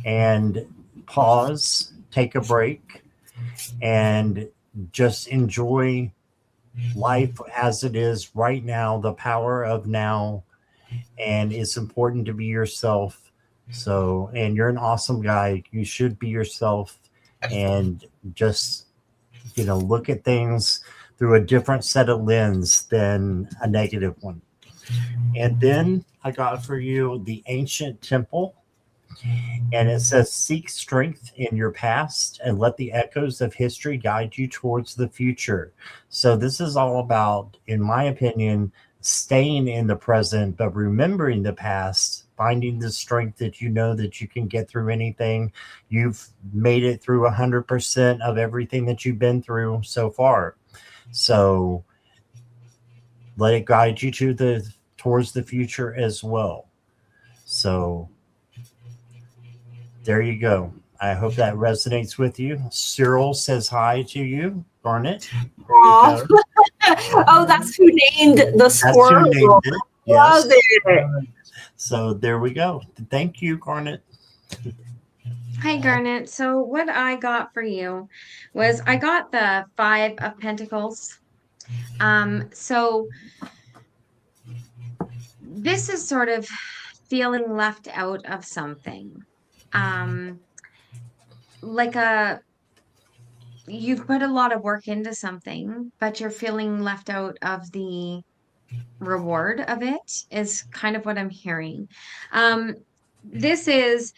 and pause, take a break, and just enjoy life as it is right now, the power of now. And it's important to be yourself. So, and you're an awesome guy. You should be yourself and just, look at things through a different set of lens than a negative one. And then I got for you the Ancient Temple. And it says, seek strength in your past and let the echoes of history guide you towards the future. So this is all about, in my opinion, staying in the present, but remembering the past, finding the strength that you know that you can get through anything. You've made it through 100% of everything that you've been through so far. So let it guide you towards the future as well. So there you go. I hope that resonates with you. Cyril says hi to you, Garnet. There you go. Oh, that's who named the squirrel. That's who named it. Yes. Love it. So there we go. Thank you, Garnet. Hi, Garnet. So what I got for you was I got the Five of Pentacles. So this is sort of feeling left out of something. Like you've put a lot of work into something, but you're feeling left out of the reward of it, is kind of what I'm hearing. This is,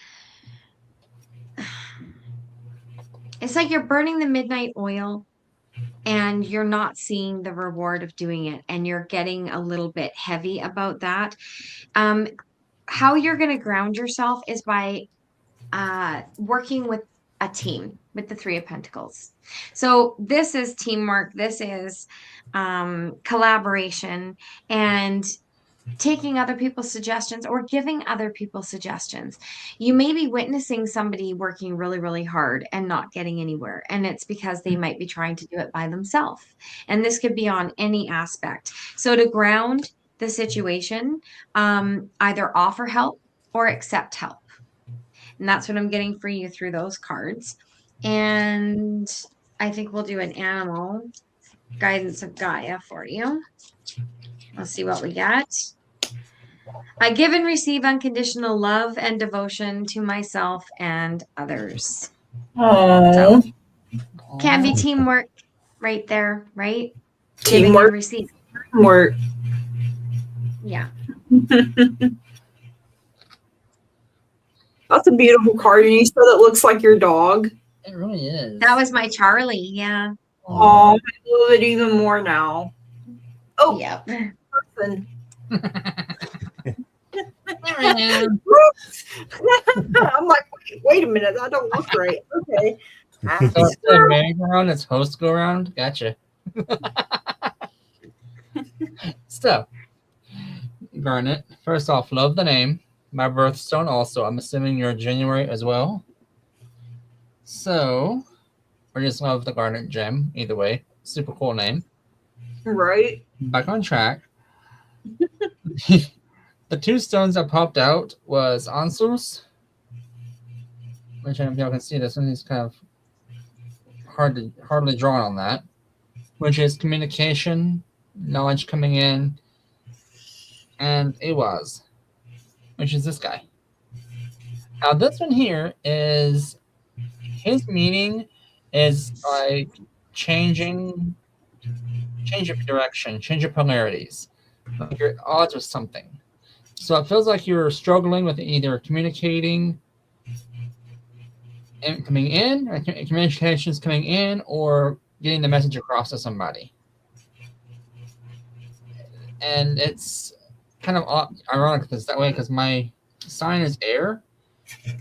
it's like you're burning the midnight oil and you're not seeing the reward of doing it, and you're getting a little bit heavy about that. How you're going to ground yourself is by working with a team, with the Three of Pentacles. So this is teamwork. This is collaboration and taking other people's suggestions or giving other people suggestions. You may be witnessing somebody working really, really hard and not getting anywhere. And it's because they might be trying to do it by themselves. And this could be on any aspect. So to ground the situation, either offer help or accept help. And that's what I'm getting for you through those cards. And I think we'll do an animal guidance of Gaia for you. Let's see what we got. I give and receive unconditional love and devotion to myself and others. Oh, So, can be teamwork right there, right? teamwork. Giving and receiving. Teamwork. Yeah. That's a beautiful card. And you said it looks like your dog. It really is. That was my Charlie. Yeah. Oh, I love it even more now. Oh, Yep. person. Oops. I'm like, wait a minute, that don't look right. Okay. So it's the merry-go-round, it's host go around. Gotcha. So, Garnet, first off, love the name. My birthstone also. I'm assuming you're January as well. So, we just love the Garnet gem. Either way, super cool name. Right. Back on track. The two stones that popped out was Ansus, which I don't know if y'all can see this one. He's kind of hardly drawn on that, which is communication, knowledge coming in, and Awaz, which is this guy. Now this one here is, his meaning is like change of direction, change of polarities. like you're at odds with something. So it feels like you're struggling with either communicating and coming in, or communications coming in, or getting the message across to somebody. And it's kind of ironic because that way, because my sign is air,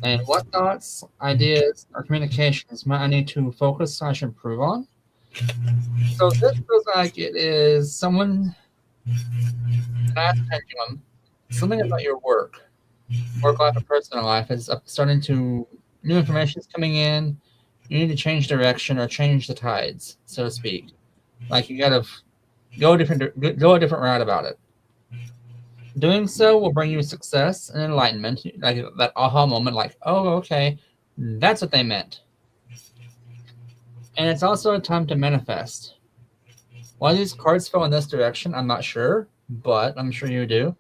and what thoughts, ideas, or communications might I need to focus on, improve on. So this feels like it is someone, last pendulum, something about your work life and personal life is starting to, new information is coming in. You need to change direction or change the tides, so to speak. Like you gotta go a different route about it. Doing so will bring you success and enlightenment, like that aha moment, like, oh, okay, that's what they meant. And it's also a time to manifest. Why these cards fell in this direction, I'm not sure, but I'm sure you do.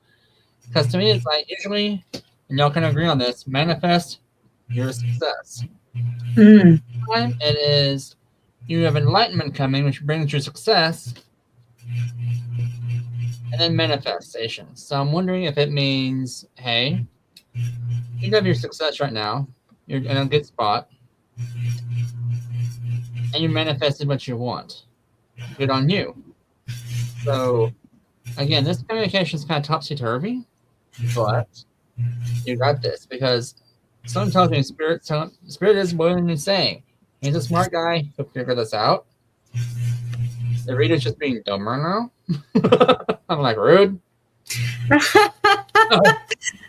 Because to me, it's like usually, and y'all can agree on this, manifest your success. Mm. Time it is you have enlightenment coming, which brings you success, and then manifestation. So I'm wondering if it means, hey, you have your success right now, you're in a good spot, and you manifested what you want. Good on you. So again, this communication is kind of topsy-turvy, but you got this, because someone tells me Spirit is willing and saying he's a smart guy, he'll figure this out. The reader's just being dumb right now. I'm like, rude.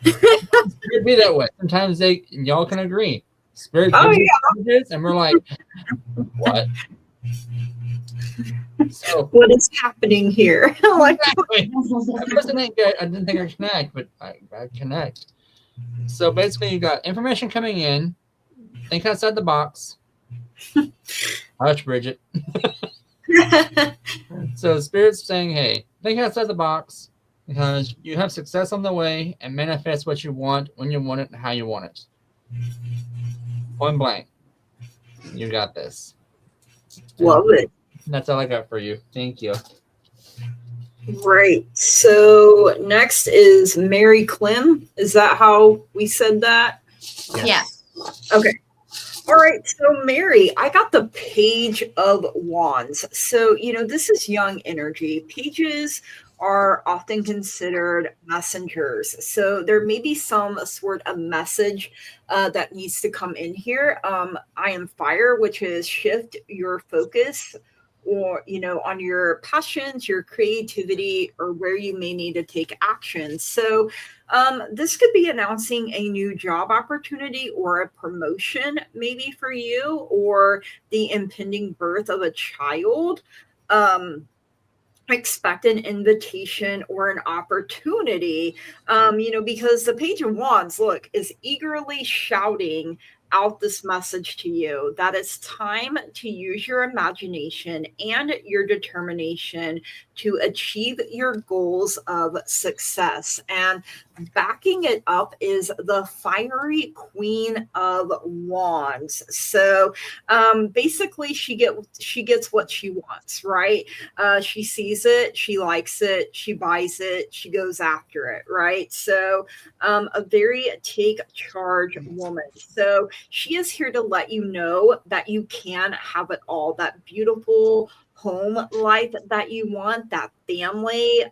Spirit be that way. Sometimes y'all can agree. Spirit gives messages, and we're like, what? So what is happening here? Like, exactly. At first I didn't think I'd connect, but I connect. So basically, you got information coming in. Think outside the box. Hush, Bridget. So Spirit's saying, hey, think outside the box, because you have success on the way, and manifest what you want when you want it and how you want it. Point blank. You got this. Love it. That's all I got for you. Thank you. Right. So next is Mary Clem. Is that how we said that? Yes. Okay. All right. So Mary, I got the Page of Wands. So, this is young energy. Pages are often considered messengers. So there may be some sort of message that needs to come in here. I am fire, which is shift your focus, or on your passions, your creativity, or where you may need to take action. So this could be announcing a new job opportunity or a promotion maybe for you, or the impending birth of a child. Expect an invitation or an opportunity, because the Page of Wands, look, is eagerly shouting out this message to you that it's time to use your imagination and your determination to achieve your goals of success. And backing it up is the fiery Queen of Wands. So basically she gets what she wants, right? She sees it, she likes it, she buys it, she goes after it, right? So a very take charge woman. So she is here to let you know that you can have it all, that beautiful home life that you want, that family,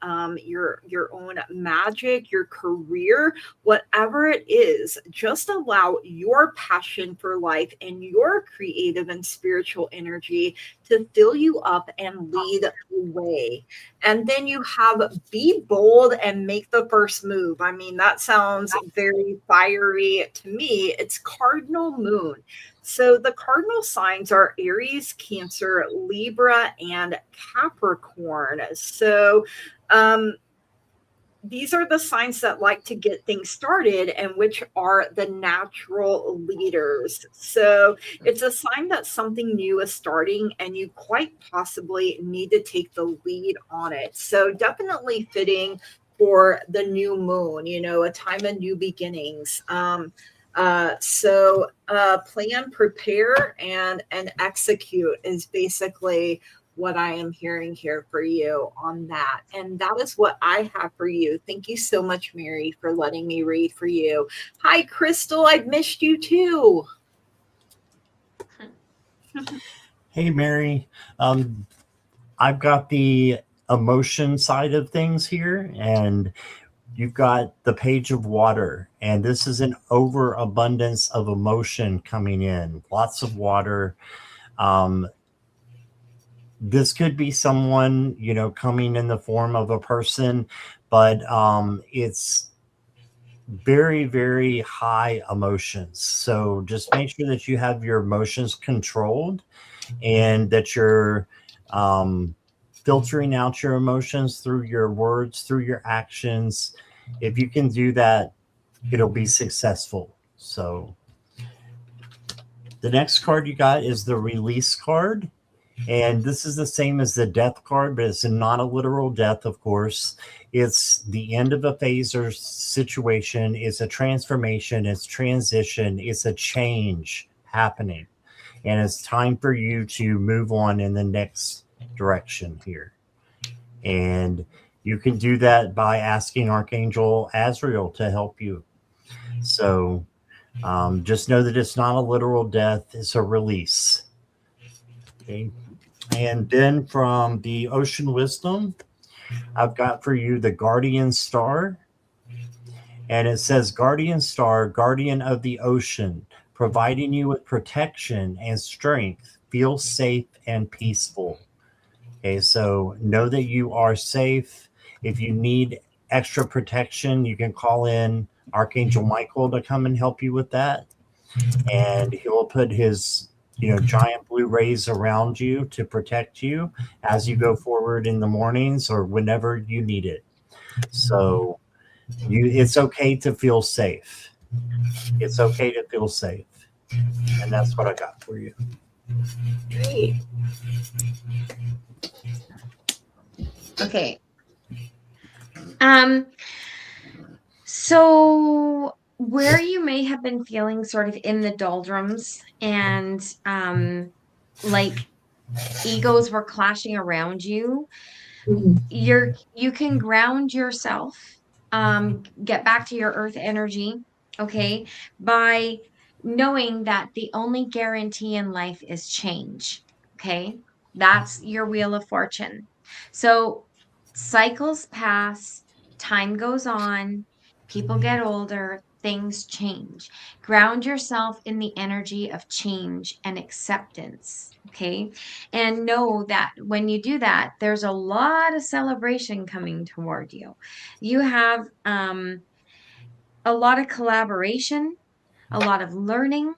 your own magic, your career, whatever it is. Just allow your passion for life and your creative and spiritual energy to fill you up and lead the way. And then you have be bold and make the first move. I mean, that sounds very fiery to me. It's cardinal moon. So the cardinal signs are Aries, Cancer, Libra, and Capricorn. So these are the signs that like to get things started and which are the natural leaders. So it's a sign that something new is starting and you quite possibly need to take the lead on it. So definitely fitting for the new moon, a time of new beginnings. So plan, prepare, and execute is basically what I am hearing here for you on that. And that is what I have for you. Thank you so much, Mary, for letting me read for you. Hi, Crystal. I've missed you too. Hey, Mary. I've got the emotion side of things here, and you've got the page of water, and this is an overabundance of emotion coming in. Lots of water. This could be someone, coming in the form of a person, but it's very, very high emotions. So just make sure that you have your emotions controlled and that you're filtering out your emotions through your words, through your actions. If you can do that, it'll be successful. So the next card you got is the release card. And this is the same as the death card, but it's not a literal death, of course. It's the end of a phase or situation. It's a transformation. It's transition. It's a change happening. And it's time for you to move on in the next direction here. And you can do that by asking Archangel Azrael to help you. So just know that it's not a literal death. It's a release. Okay. And then from the Ocean Wisdom, I've got for you the Guardian Star. And it says, Guardian Star, guardian of the ocean, providing you with protection and strength. Feel safe and peaceful. Okay, so know that you are safe. If you need extra protection, you can call in Archangel Michael to come and help you with that. And he will put his giant blue rays around you to protect you as you go forward in the mornings or whenever you need it. So it's okay to feel safe. It's okay to feel safe. And that's what I got for you. Great. Okay. So where you may have been feeling sort of in the doldrums and like egos were clashing around you, you can ground yourself, get back to your earth energy, okay, by knowing that the only guarantee in life is change. Okay, that's your wheel of fortune. So cycles pass, time goes on, people get older, things change. Ground yourself in the energy of change and acceptance. Okay, and know that when you do that, there's a lot of celebration coming toward you. You have a lot of collaboration, a lot of learning,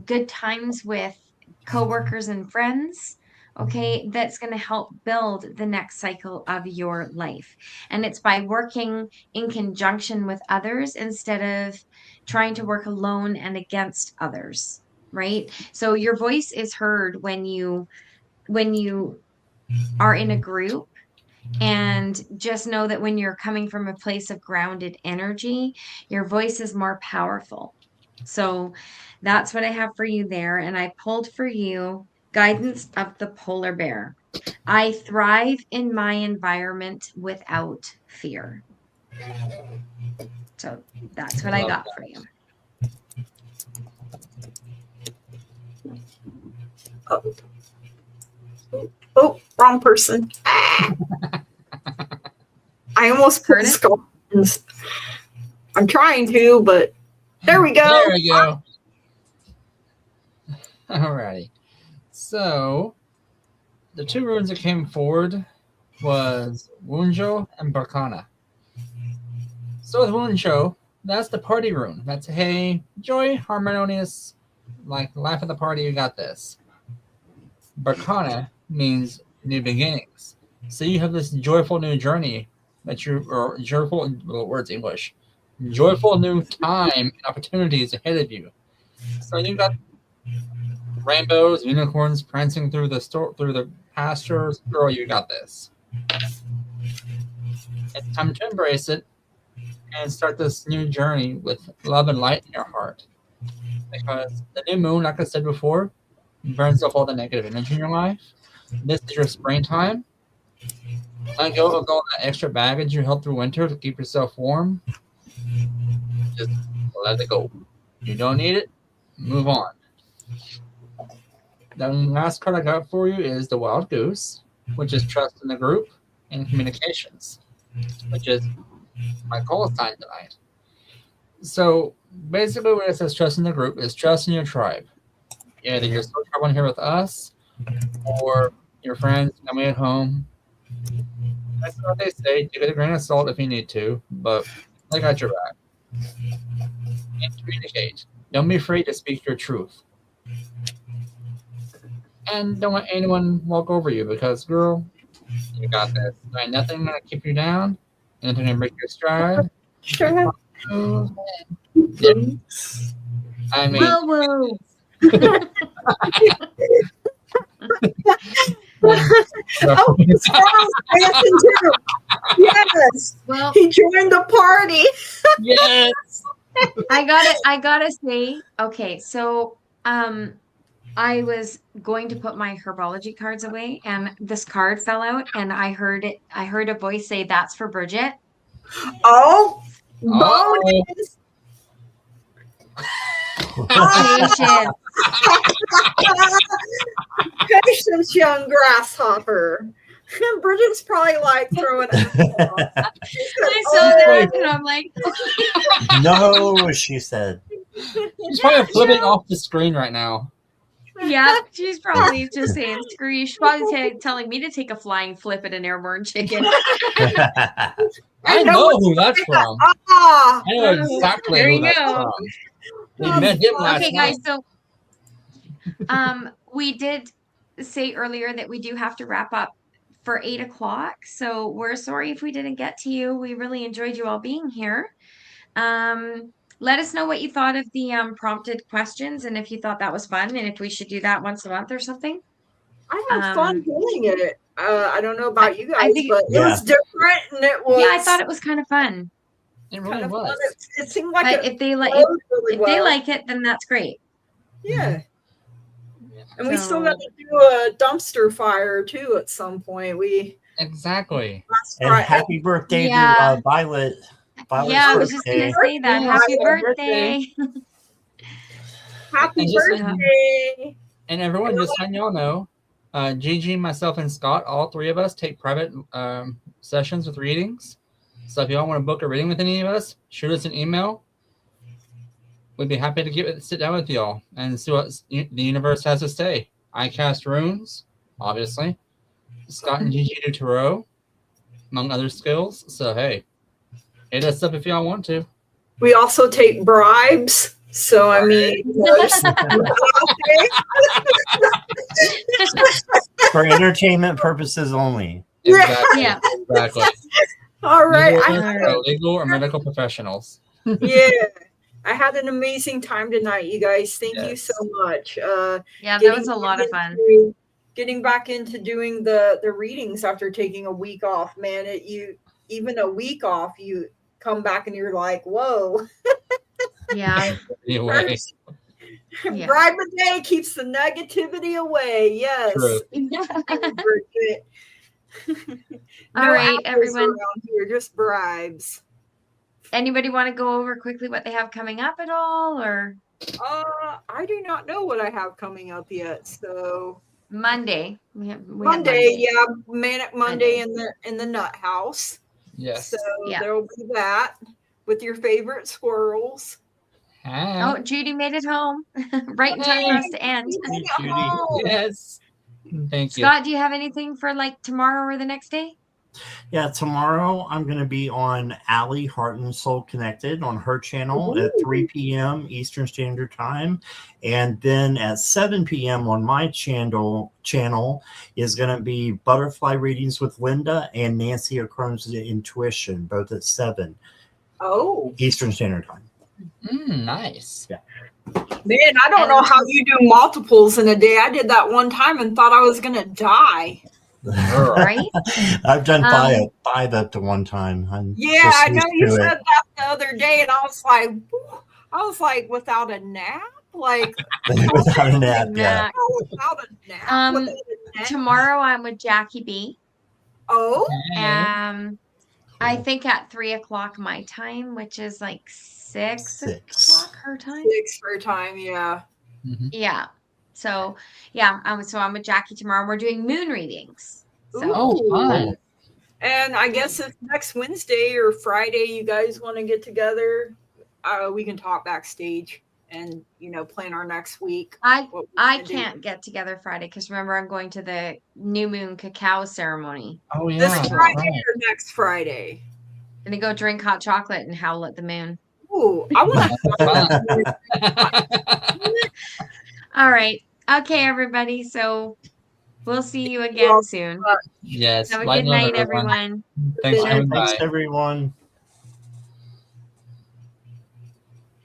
good times with coworkers and friends. Okay, that's going to help build the next cycle of your life. And it's by working in conjunction with others instead of trying to work alone and against others, right? So your voice is heard when you are in a group, and just know that when you're coming from a place of grounded energy, your voice is more powerful. So that's what I have for you there. And I pulled for you guidance of the polar bear. I thrive in my environment without fear. So that's what I got for you. Oh, wrong person. I almost put scorpions. I'm trying to, but there we go. There we go. Alrighty. So the two runes that came forward was Wunjo and Barkana. So with Wunjo, that's the party rune. That's hey, joy, harmonious, like life of the party, you got this. Barkana means new beginnings. So you have this joyful new journey that or joyful words English. Joyful new time and opportunities ahead of you. So you got rainbows, unicorns prancing through the pastures. Girl, you got this. It's time to embrace it and start this new journey with love and light in your heart. Because the new moon, like I said before, burns off all the negative energy in your life. This is your springtime. Let go of all that extra baggage you held through winter to keep yourself warm. Just let it go. You don't need it. Move on. The last card I got for you is the Wild Goose, which is trust in the group and communications, which is my call sign tonight. So basically, what it says trust in the group is trust in your tribe. Either you're still traveling here with us or your friends, family at home. That's what they say. Take it with a grain of salt if you need to, but they got your back. And communicate. Don't be afraid to speak your truth. And don't let anyone walk over you because, girl, you got this. There ain't nothing gonna keep you down. Nothing gonna break your stride. Sure. Yeah. I mean, Whoa. Oh, Charles dancing too. Yes, Well, he joined the party. yes. I gotta say, okay, so I was going to put my herbology cards away and this card fell out and I heard a voice say, "That's for Bridget." Oh, Oh. bonus. Patience. Patience, young grasshopper. Bridget's probably like throwing it. I saw that and I'm like, No, she said. She's probably flipping off the screen right now. yeah, she's probably just saying screw you. She's probably telling me to take a flying flip at an airborne chicken. I know who that's from. Ah, I know exactly There who you that's go. from. We met him last Okay, night. guys, so we did say earlier that we do have to wrap up for 8 o'clock. So we're sorry if we didn't get to you. We really enjoyed you all being here. Let us know what you thought of the prompted questions and if you thought that was fun and if we should do that once a month or something. I had fun doing it. I don't know about you I guys, think- but it was different and it was. Yeah, I thought it was kind of fun. It kind really of fun. was. It seemed like But it if they like flowed really if they well. like it, then that's great. Yeah. And we still So- got to do a dumpster fire too at some point. Exactly. And happy birthday Yeah. to Violet. Violet's Yeah, I was just birthday. gonna say that. Yeah, Happy happy birthday. Happy And just- birthday. And everyone, just so y'all know, Gigi, myself, and Scott, all three of us take private sessions with readings. So if y'all want to book a reading with any of us, shoot us an email. We'd be happy to sit down with y'all and see what the universe has to say. I cast runes, obviously. Scott and Gigi do tarot, among other skills. So hey, hit us up if y'all want to. We also take bribes. So I mean, For entertainment purposes only. Exactly. Yeah. Exactly. all right. Legal or medical professionals. Yeah, I had an amazing time tonight, you guys. Thank you Yes. so much. Yeah, that was a lot of fun. Getting back into doing the readings after taking a week off, man. Even a week off, you come back and you're like, whoa. Yeah. Anyway, Yeah. Bribe a day keeps the negativity away. Yes. true. Bridget. All No right, apples everyone. around here, just bribes. Anybody want to go over quickly what they have coming up at all, or I do not know what I have coming up yet. So Monday? We have Monday, yeah, Manic Monday in the Nut House. Yes. So Yeah. there will be that with your favorite squirrels. Oh, Judy made it home right in time for us to end. Bring it Judy. home. Yes. Thank you. Scott, do you have anything for like tomorrow or the next day? Yeah, tomorrow I'm going to be on Allie Heart and Soul Connected on her channel at 3 p.m. Eastern Standard Time. And then at 7 p.m. on my channel is going to be Butterfly Readings with Linda and Nancy O'Crone's Intuition, both at 7 Eastern Standard Time. Nice. Yeah. Man, I don't know how you do multiples in a day. I did that one time and thought I was going to die. Right? I've done five up to one time. Yeah, I know you said that the other day, and I was like, without a nap. Like, Without a nap, yeah. Mac. without a nap? Um, Without a nap? Tomorrow I'm with Jackie B. Oh, I think at 3:00 my time, which is like 6:00 her time. 6 for time, yeah. Yeah. So yeah, so I'm with Jackie tomorrow. We're doing moon readings. So Oh, fun. And I guess if next Wednesday or Friday you guys want to get together, we can talk backstage and plan our next week. I what we're gonna do. can't get together Friday because remember I'm going to the new moon cacao ceremony. Oh, yeah. This that's Friday right. or next Friday? Gonna go drink hot chocolate and howl at the moon. Ooh, I want to. All right. Okay, everybody. So we'll see you again soon. Yes. Have a light good love, night, everyone. Thanks for Yeah, coming Thanks, by. everyone.